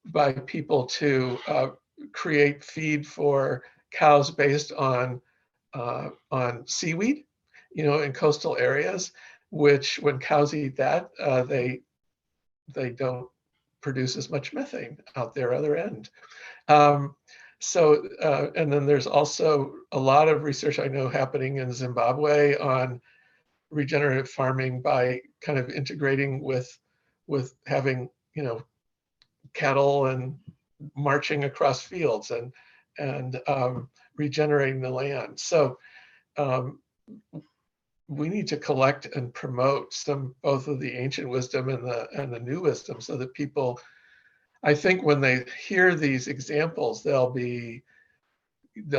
by people to create feed for cows based on seaweed, you know, in coastal areas, which when cows eat that, they don't produce as much methane out their other end. And then there's also a lot of research I know happening in Zimbabwe on regenerative farming by kind of integrating with having, you know, cattle and marching across fields and regenerating the land. So we need to collect and promote both of the ancient wisdom and the new wisdom, so that people, I think when they hear these examples, they'll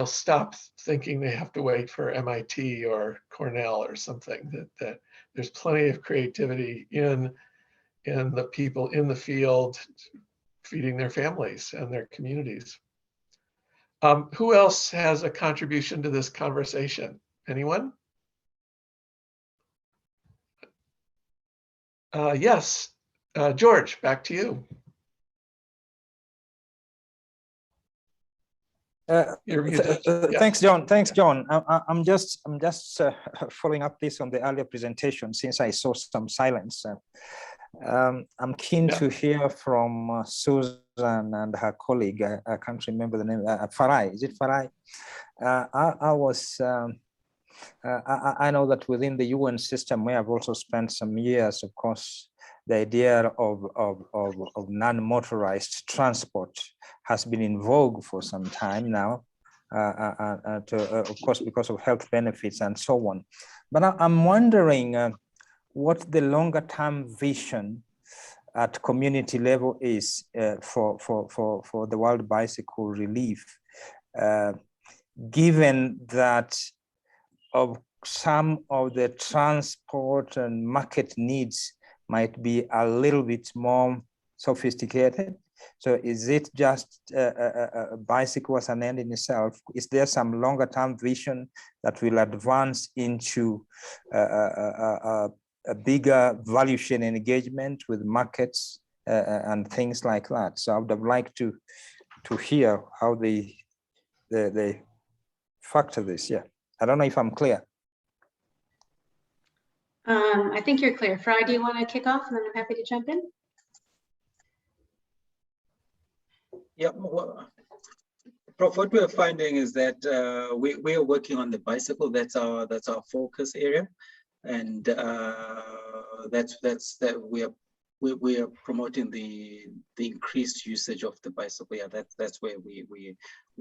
stop thinking they have to wait for MIT or Cornell or something, that there's plenty of creativity in the people in the field feeding their families and their communities. Who else has a contribution to this conversation? Anyone? Yes, George, back to you. Thanks, John. Thanks, John. I'm just following up this on the earlier presentation, since I saw some silence. I'm keen to hear from Susan and her colleague. I can't remember the name. Farai, is it Farai? I know that within the UN system, we have also spent some years, of course. The idea of non-motorized transport has been in vogue for some time now, of course, because of health benefits and so on. But I'm wondering what the longer-term vision at community level is for the World Bicycle Relief, given that of some of the transport and market needs might be a little bit more sophisticated. So is it just a bicycle as an end in itself? Is there some longer term vision that will advance into a bigger value chain engagement with markets and things like that? So I would have liked to hear how they factor this. Yeah, I don't know if I'm clear. I think you're clear. Fry, do you want to kick off, and then I'm happy to jump in? Yeah, well, Prof, what we're finding is that we are working on the bicycle. That's our focus area, and we are promoting the increased usage of the bicycle. Yeah, that's where we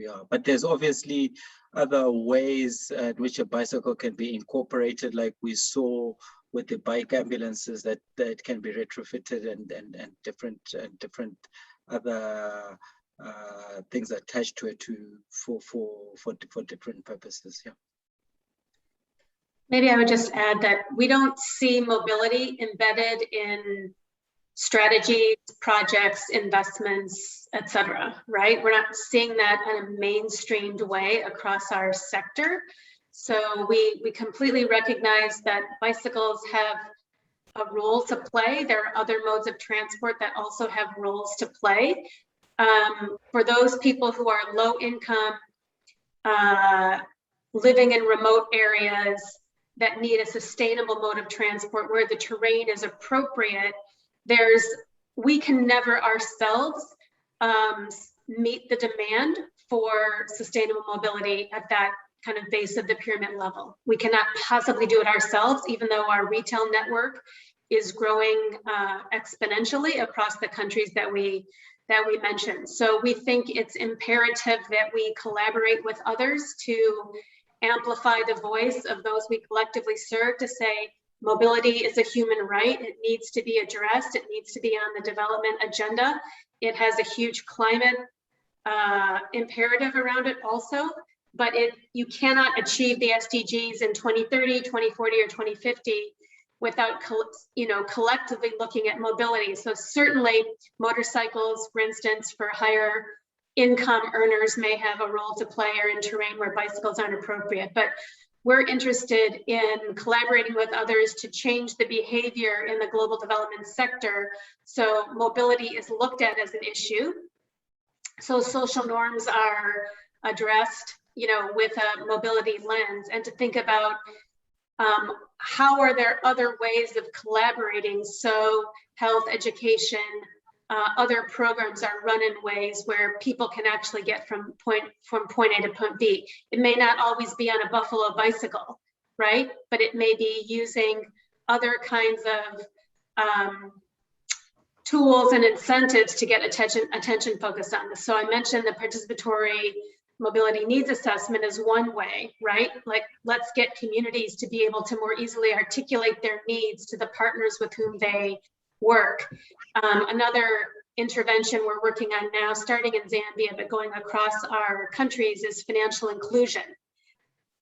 are. But there's obviously other ways at which a bicycle can be incorporated, like we saw with the bike ambulances that can be retrofitted and different other things attached to it for different purposes. Yeah. Maybe I would just add that we don't see mobility embedded in strategies, projects, investments, et cetera, right? We're not seeing that in a mainstreamed way across our sector. So we completely recognize that bicycles have a role to play. There are other modes of transport that also have roles to play. For those people who are low income, living in remote areas that need a sustainable mode of transport where the terrain is appropriate, we can never ourselves meet the demand for sustainable mobility at that kind of base of the pyramid level. We cannot possibly do it ourselves, even though our retail network is growing exponentially across the countries that we mentioned. So we think it's imperative that we collaborate with others to amplify the voice of those we collectively serve, to say mobility is a human right. It needs to be addressed. It needs to be on the development agenda. It has a huge climate imperative around it also, but you cannot achieve the SDGs in 2030, 2040, or 2050 without collectively looking at mobility. So certainly motorcycles, for instance, for higher income earners may have a role to play, or in terrain where bicycles aren't appropriate. But we're interested in collaborating with others to change the behavior in the global development sector so mobility is looked at as an issue. So social norms are addressed, with a mobility lens, and to think about how are there other ways of collaborating so health, education, other programs are run in ways where people can actually get from point A to point B. It may not always be on a Buffalo bicycle, right? But it may be using other kinds of tools and incentives to get attention focused on this. So I mentioned the participatory mobility needs assessment is one way, right? Like, let's get communities to be able to more easily articulate their needs to the partners with whom they work. Another intervention we're working on now, starting in Zambia, but going across our countries, is financial inclusion.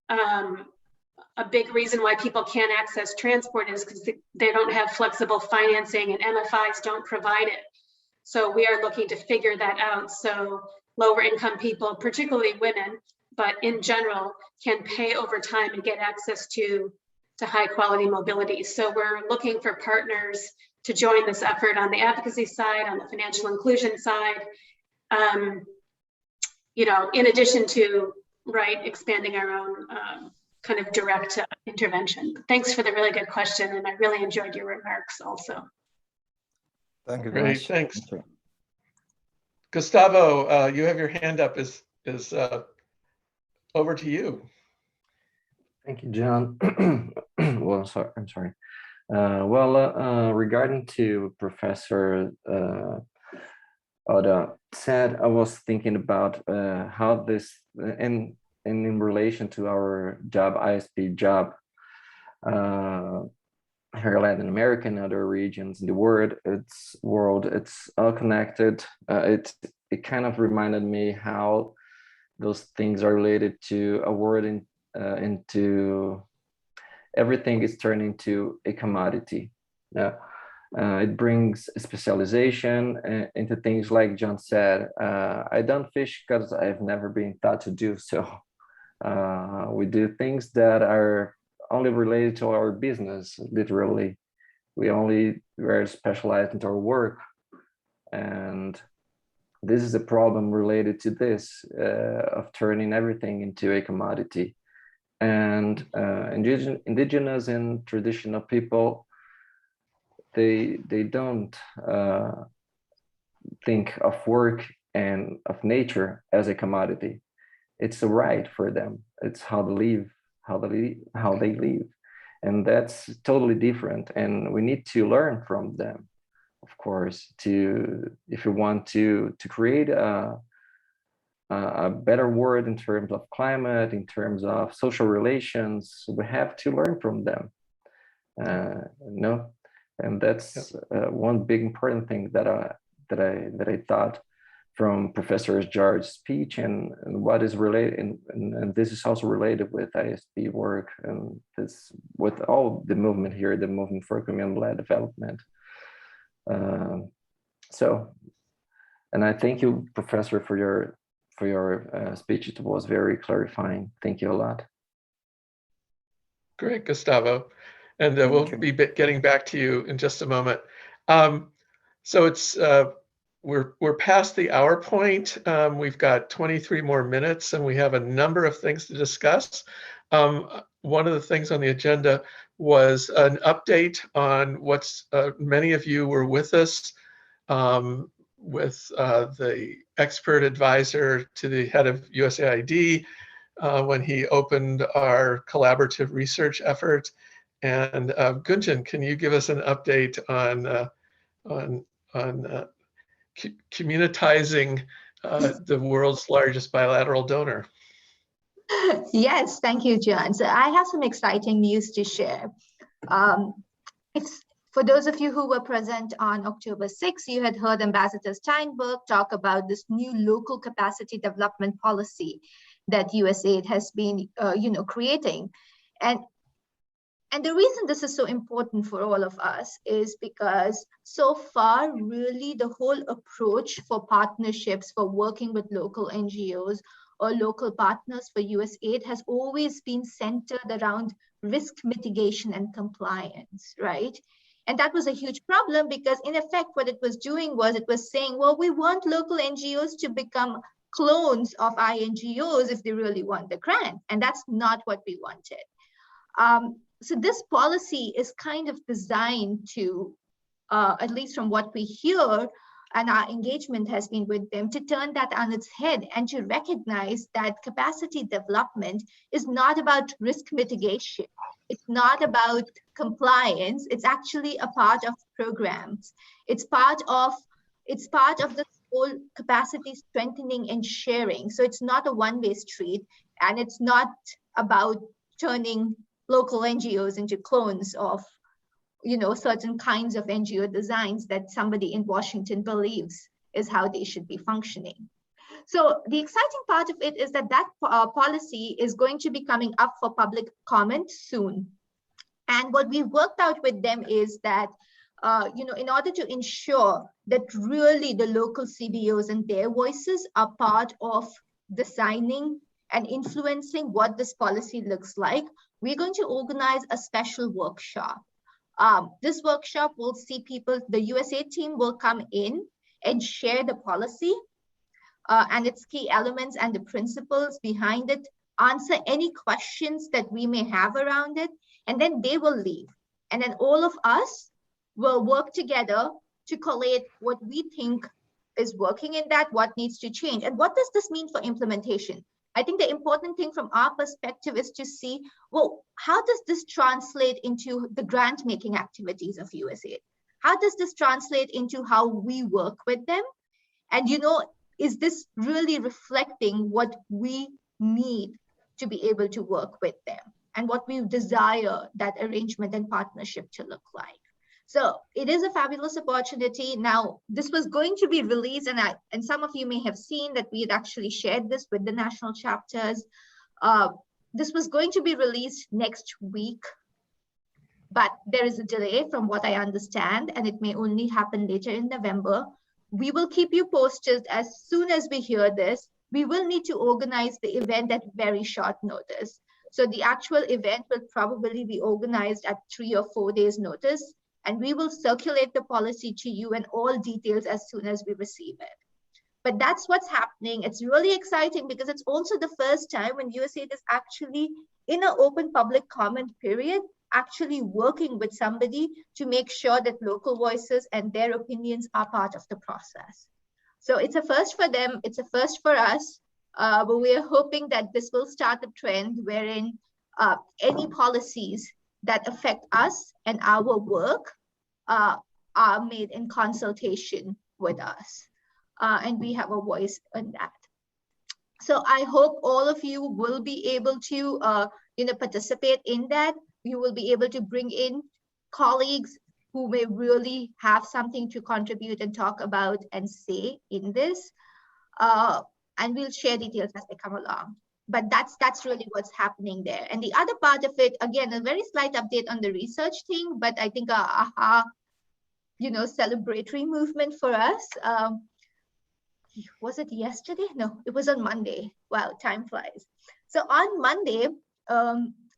A big reason why people can't access transport is because they don't have flexible financing, and MFIs don't provide it. So we are looking to figure that out. So lower income people, particularly women, but in general, can pay over time and get access to high quality mobility. So we're looking for partners to join this effort on the advocacy side, on the financial inclusion side, in addition to, expanding our own kind of direct intervention. Thanks for the really good question, and I really enjoyed your remarks also. Thank you very much. Thanks. Gustavo, you have your hand up. Is over to you. Thank you, John. Well, sorry, I'm sorry. Regarding to Professor Outa said, I was thinking about how this, and in relation to our job, ISP job, here in Latin America and other regions in the world, it's all connected. It kind of reminded me how those things are related to a world into everything is turning to a commodity. It brings specialization into things like John said. I don't fish because I've never been taught to do so. We do things that are only related to our business, literally. We're specialized into our work. And this is a problem related to this, of turning everything into a commodity. And indigenous and traditional people, they don't think of work and of nature as a commodity. It's a right for them. It's how they live, how they live. And that's totally different. And we need to learn from them, of course, if we want to create a better world in terms of climate, in terms of social relations. We have to learn from them. And that's one big important thing that I thought from Professor George's speech, and what is related, and this is also related with ISP work, and this with all the movement here, the movement for community-led development. And I thank you, Professor, for your speech. It was very clarifying. Thank you a lot. Great, Gustavo. And we'll be getting back to you in just a moment. So it's we're past the hour point. We've got 23 more minutes, and we have a number of things to discuss. One of the things on the agenda was an update on what's many of you were with us with the expert advisor to the head of USAID, when he opened our collaborative research effort. And Gunjan, can you give us an update on communitizing the world's largest bilateral donor? Yes, thank you, John. So I have some exciting news to share. For those of you who were present on October 6th, you had heard Ambassador Steinberg talk about this new local capacity development policy that USAID has been, creating. And the reason this is so important for all of us is because so far, really the whole approach for partnerships, for working with local NGOs or local partners for USAID has always been centered around risk mitigation and compliance, right? And that was a huge problem because in effect, what it was doing was it was saying, well, we want local NGOs to become clones of INGOs if they really want the grant. And that's not what we wanted. So this policy is kind of designed to, at least from what we hear, and our engagement has been with them, to turn that on its head and to recognize that capacity development is not about risk mitigation. It's not about compliance. It's actually a part of programs. It's part of the whole capacity strengthening and sharing. So it's not a one-way street, and it's not about turning local NGOs into clones of, certain kinds of NGO designs that somebody in Washington believes is how they should be functioning. So the exciting part of it is that policy is going to be coming up for public comment soon. And what we worked out with them is that, in order to ensure that really the local CBOs and their voices are part of designing and influencing what this policy looks like, we're going to organize a special workshop. This workshop will see people, the USAID team will come in and share the policy and its key elements and the principles behind it, answer any questions that we may have around it, and then they will leave. And then all of us will work together to collate what we think is working in that, what needs to change, and what does this mean for implementation? I think the important thing from our perspective is to see, well, how does this translate into the grant-making activities of USAID? How does this translate into how we work with them? And, is this really reflecting what we need to be able to work with them and what we desire that arrangement and partnership to look like? So it is a fabulous opportunity. Now, this was going to be released, and some of you may have seen that we had actually shared this with the national chapters. This was going to be released next week, but there is a delay from what I understand, and it may only happen later in November. We will keep you posted as soon as we hear this. We will need to organize the event at very short notice. So the actual event will probably be organized at 3 or 4 days notice, and we will circulate the policy to you and all details as soon as we receive it. But that's what's happening. It's really exciting because it's also the first time when USAID is actually in an open public comment period, actually working with somebody to make sure that local voices and their opinions are part of the process. So it's a first for them, it's a first for us, but we are hoping that this will start a trend wherein any policies that affect us and our work are made in consultation with us. And we have a voice in that. So I hope all of you will be able to participate in that. You will be able to bring in colleagues who may really have something to contribute and talk about and say in this. And we'll share details as they come along. But that's really what's happening there. And the other part of it, again, a very slight update on the research thing, but I think celebratory movement for us. Was it yesterday? No, it was on Monday. Wow, time flies. So on Monday,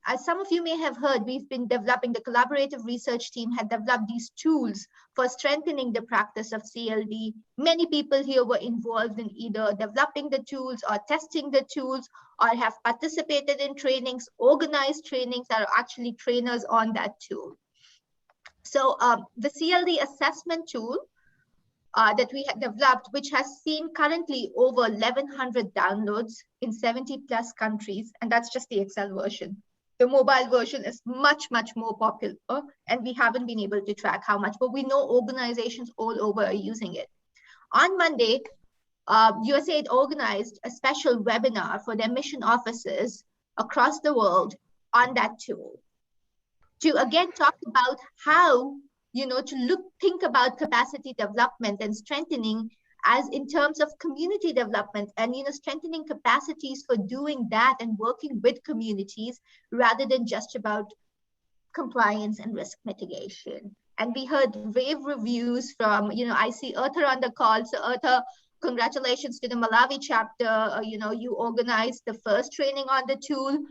as some of you may have heard, we've been developing, the collaborative research team had developed these tools for strengthening the practice of CLD. Many people here were involved in either developing the tools or testing the tools or have participated in trainings, organized trainings that are actually trainers on that tool. So the Cld Assessment Tool that we have developed, which has seen currently over 1,100 downloads in 70 plus countries. And that's just the Excel version. The mobile version is much, much more popular, and we haven't been able to track how much, but we know organizations all over are using it. On Monday, USAID organized a special webinar for their mission officers across the world on that tool to again talk about how, to think about capacity development and strengthening as in terms of community development and, strengthening capacities for doing that and working with communities rather than just about compliance and risk mitigation. And we heard rave reviews from, I see Outa on the call. So Outa, congratulations to the Malawi chapter. You organized the first training on the tool.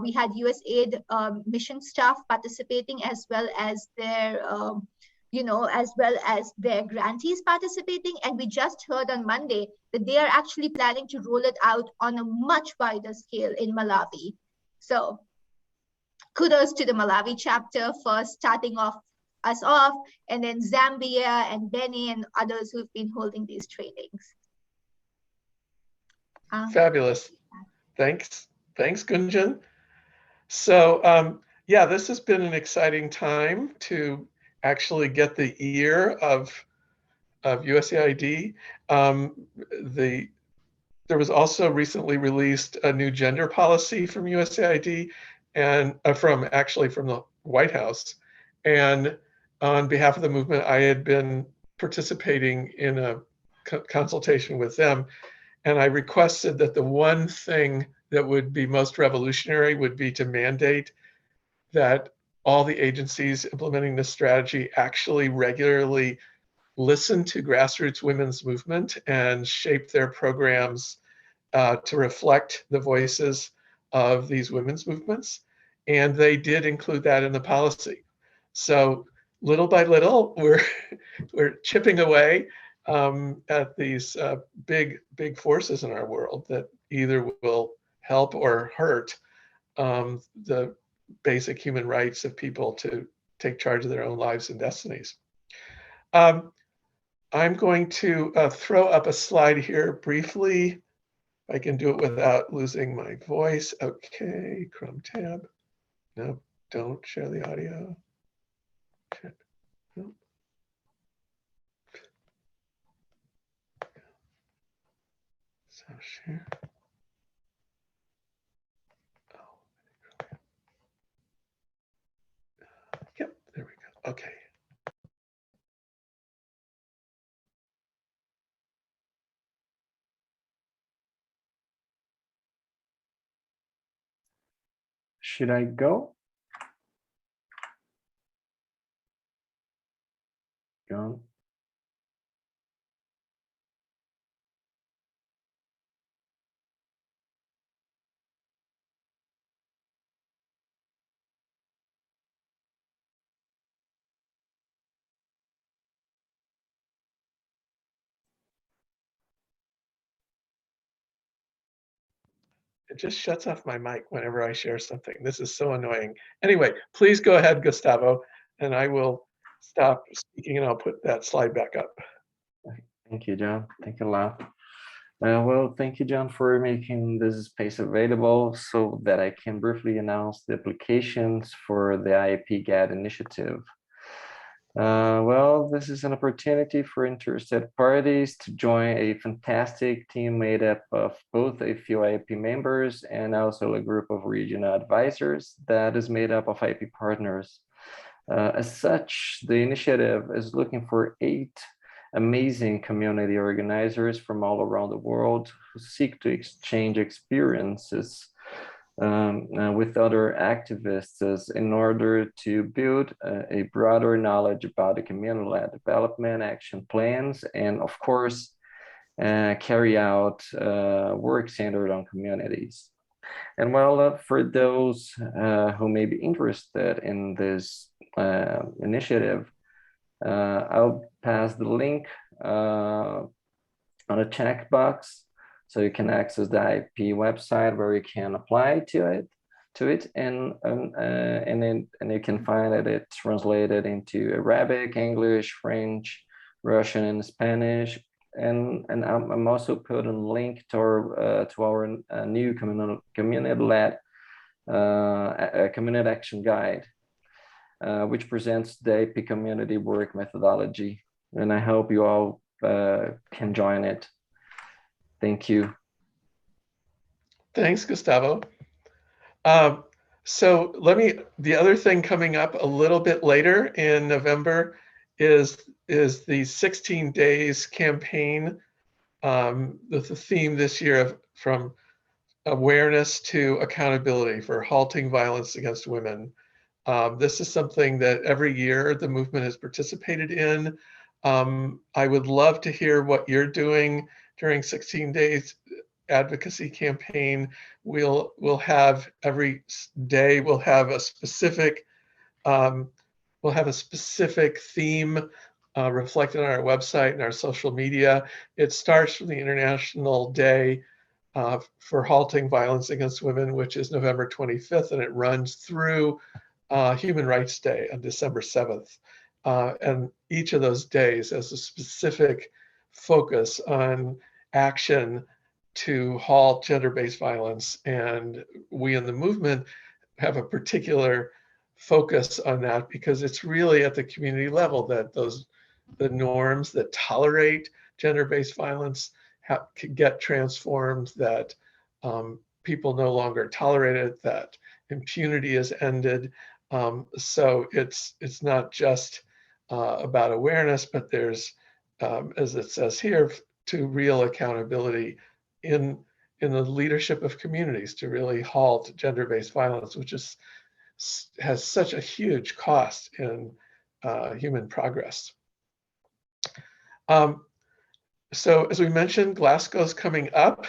We had USAID mission staff participating as well as their, grantees participating. And we just heard on Monday that they are actually planning to roll it out on a much wider scale in Malawi. So kudos to the Malawi chapter for starting us off, and then Zambia and Benin and others who've been holding these trainings. Fabulous. Thanks, Gunjan. So yeah, this has been an exciting time to actually get the ear of USAID. There was also recently released a new gender policy from USAID and from the White House. And on behalf of the movement, I had been participating in a consultation with them. And I requested that the one thing that would be most revolutionary would be to mandate that all the agencies implementing this strategy actually regularly listen to grassroots women's movement and shape their programs to reflect the voices of these women's movements. And they did include that in the policy. So little by little, we're chipping away at these big forces in our world that either will help or hurt the basic human rights of people to take charge of their own lives and destinies. I'm going to throw up a slide here briefly. I can do it without losing my voice. Okay, Chrome tab. No, don't share the audio. No. So share. Yep, there we go. Okay. Should I go? John? It just shuts off my mic whenever I share something. This is so annoying. Anyway, please go ahead, Gustavo, and I will stop speaking and I'll put that slide back up. Thank you, John. Thank you a lot. Well, thank you, John, for making this space available so that I can briefly announce the applications for the Iap Gad Initiative. Well, this is an opportunity for interested parties to join a fantastic team made up of both a few IAP members and also a group of regional advisors that is made up of IAP partners. As such, the initiative is looking for 8 amazing community organizers from all around the world who seek to exchange experiences with other activists in order to build a broader knowledge about the community-led development action plans and, of course, carry out work centered on communities. And well, for those who may be interested in this initiative, I'll pass the link on a checkbox so you can access the IP website where you can apply to it, and you can find that it's translated into Arabic, English, French, Russian and Spanish. And I'm also putting a link to our new community-led community action guide, which presents the AP community work methodology. And I hope you all can join it. Thank you. Thanks, Gustavo. So the other thing coming up a little bit later in November is the 16 days campaign. The theme this year from awareness to accountability for halting violence against women. This is something that every year the movement has participated in. I would love to hear what you're doing during 16 days advocacy campaign. We'll have every day, we'll have a specific theme reflected on our website and our social media. It starts from the International Day for Halting Violence Against Women, which is November 25th, and it runs through Human Rights Day on December 7th. And each of those days has a specific focus on action to halt gender-based violence. And we in the movement have a particular focus on that because it's really at the community level that the norms that tolerate gender-based violence can get transformed, that people no longer tolerate it, that impunity is ended. So it's not just about awareness, but there's, as it says here, to real accountability in the leadership of communities to really halt gender-based violence, which has such a huge cost in human progress. So as we mentioned, Glasgow's coming up,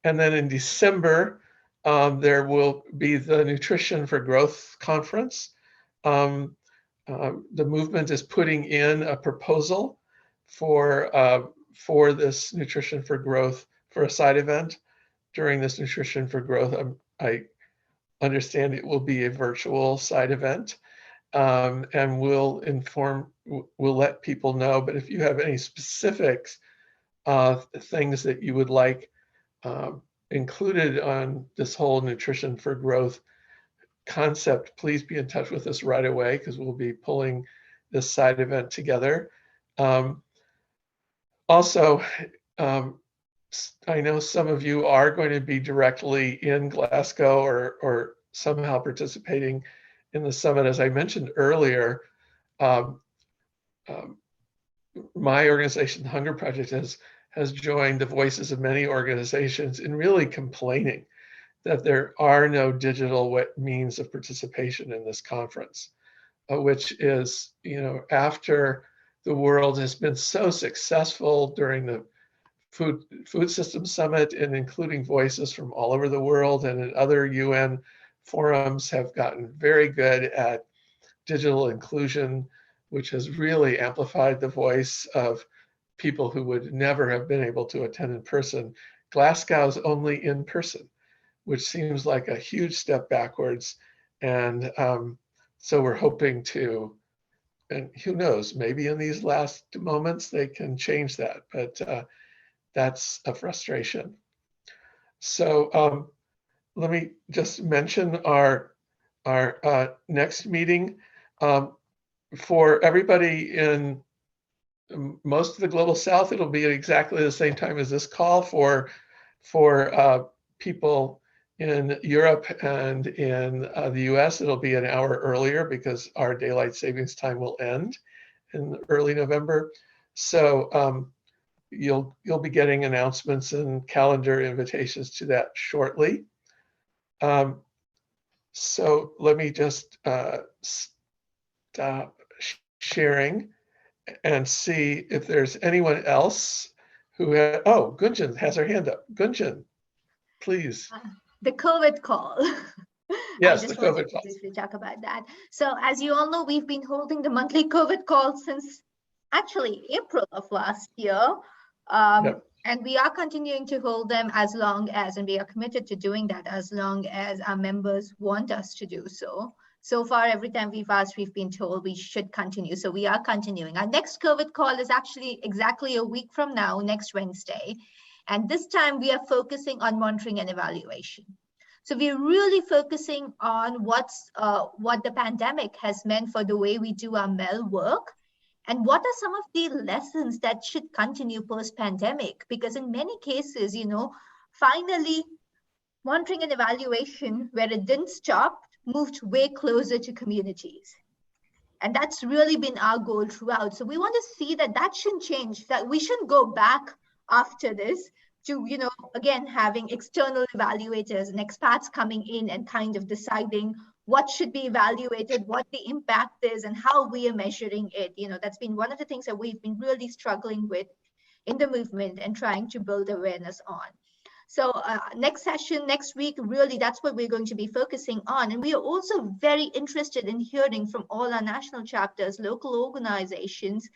and then in December, there will be the Nutrition for Growth Conference. The movement is putting in a proposal for this Nutrition for Growth, for a side event during this Nutrition for Growth. I understand it will be a virtual side event, and we'll let people know. But if you have any specifics, things that you would like included on this whole Nutrition for Growth concept, please be in touch with us right away, because we'll be pulling this side event together. Also, I know some of you are going to be directly in Glasgow or somehow participating in the summit. As I mentioned earlier, my organization, the Hunger Project, has joined the voices of many organizations in really complaining that there are no digital means of participation in this conference, which is, after the world has been so successful during the Food Systems Summit, and including voices from all over the world and in other UN forums have gotten very good at digital inclusion, which has really amplified the voice of people who would never have been able to attend in person. Glasgow's only in person, which seems like a huge step backwards. And so we're hoping to, and who knows, maybe in these last moments they can change that, but that's a frustration. So let me just mention our next meeting. For everybody in most of the Global South, it'll be at exactly the same time as this call. For people in Europe and in the US, it'll be an hour earlier because our daylight savings time will end in early November. So you'll be getting announcements and calendar invitations to that shortly. So let me just stop sharing and see if there's anyone else who oh, Gunjan has her hand up. Gunjan, please. The COVID call. Yes, I just the COVID wanted call. to briefly talk about that. So as you all know, we've been holding the monthly COVID call since actually April of last year. Yep. And we are continuing to hold them as long as, and we are committed to doing that as long as our members want us to do so. So far, every time we've asked, we've been told we should continue. So we are continuing. Our next COVID call is actually exactly a week from now, next Wednesday. And this time we are focusing on monitoring and evaluation. So we're really focusing on what the pandemic has meant for the way we do our MEL work. And what are some of the lessons that should continue post-pandemic? Because in many cases, finally, monitoring and evaluation, where it didn't stop, moved way closer to communities. And that's really been our goal throughout. So we want to see that shouldn't change, that we shouldn't go back after this to, again, having external evaluators and expats coming in and kind of deciding what should be evaluated, what the impact is, and how we are measuring it. That's been one of the things that we've been really struggling with in the movement and trying to build awareness on. So next session, next week, really, that's what we're going to be focusing on. And we are also very interested in hearing from all our national chapters, local organizations,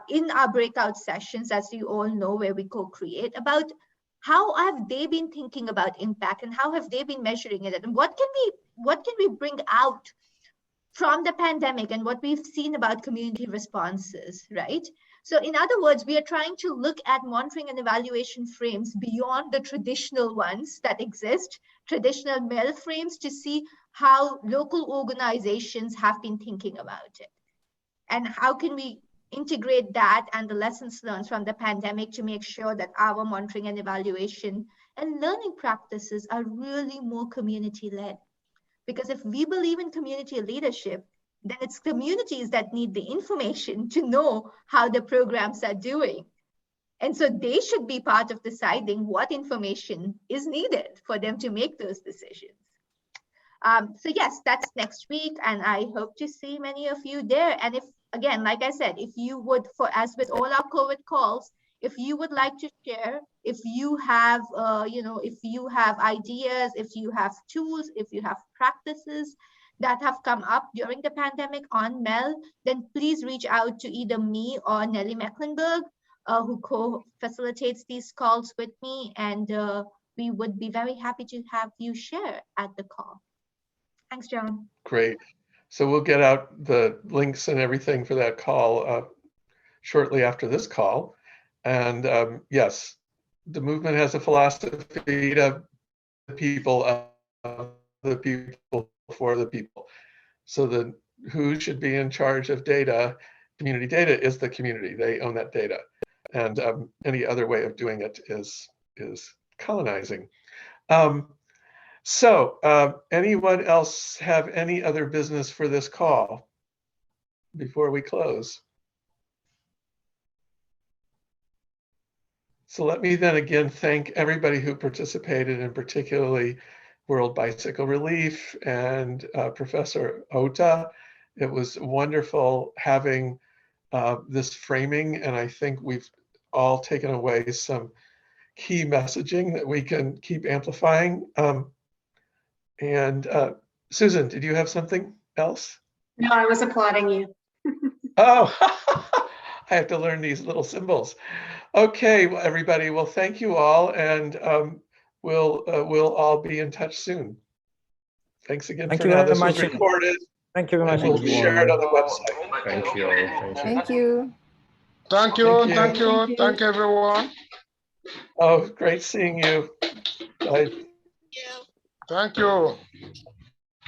in our breakout sessions, as you all know, where we co-create, about how have they been thinking about impact and how have they been measuring it, and what can we bring out from the pandemic and what we've seen about community responses, right? So in other words, we are trying to look at monitoring and evaluation frames beyond the traditional ones that exist, traditional MEL frames, to see how local organizations have been thinking about it. And how can we integrate that and the lessons learned from the pandemic to make sure that our monitoring and evaluation and learning practices are really more community-led. Because if we believe in community leadership, then it's communities that need the information to know how the programs are doing. And so they should be part of deciding what information is needed for them to make those decisions. So yes, that's next week, and I hope to see many of you there. And if, again, like I said, if you would, as with all our COVID calls, if you would like to share, if you have, if you have ideas, if you have tools, if you have practices that have come up during the pandemic on MEL, then please reach out to either me or Nellie Mecklenburg, who co-facilitates these calls with me, and we would be very happy to have you share at the call. Thanks, John. Great. So we'll get out the links and everything for that call shortly after this call. And yes, the movement has a philosophy to the people, of the people, for the people. So the who should be in charge of data, community data, is the community. They own that data. And any other way of doing it is colonizing. So anyone else have any other business for this call before we close? So let me then again thank everybody who participated, and particularly World Bicycle Relief and Professor Outa. It was wonderful having this framing, and I think we've all taken away some key messaging that we can keep amplifying. And Susan, did you have something else? No, I was applauding you. Oh, I have to learn these little symbols. Okay, well, everybody, well, thank you all, and we'll all be in touch soon. Thanks again. Thank for you now. very This much. was recorded. Thank you very much. We'll share it on the website. Thank you. Thank you. Thank you. Thank you. Thank you, everyone. Oh, great seeing you. Bye. Thank you.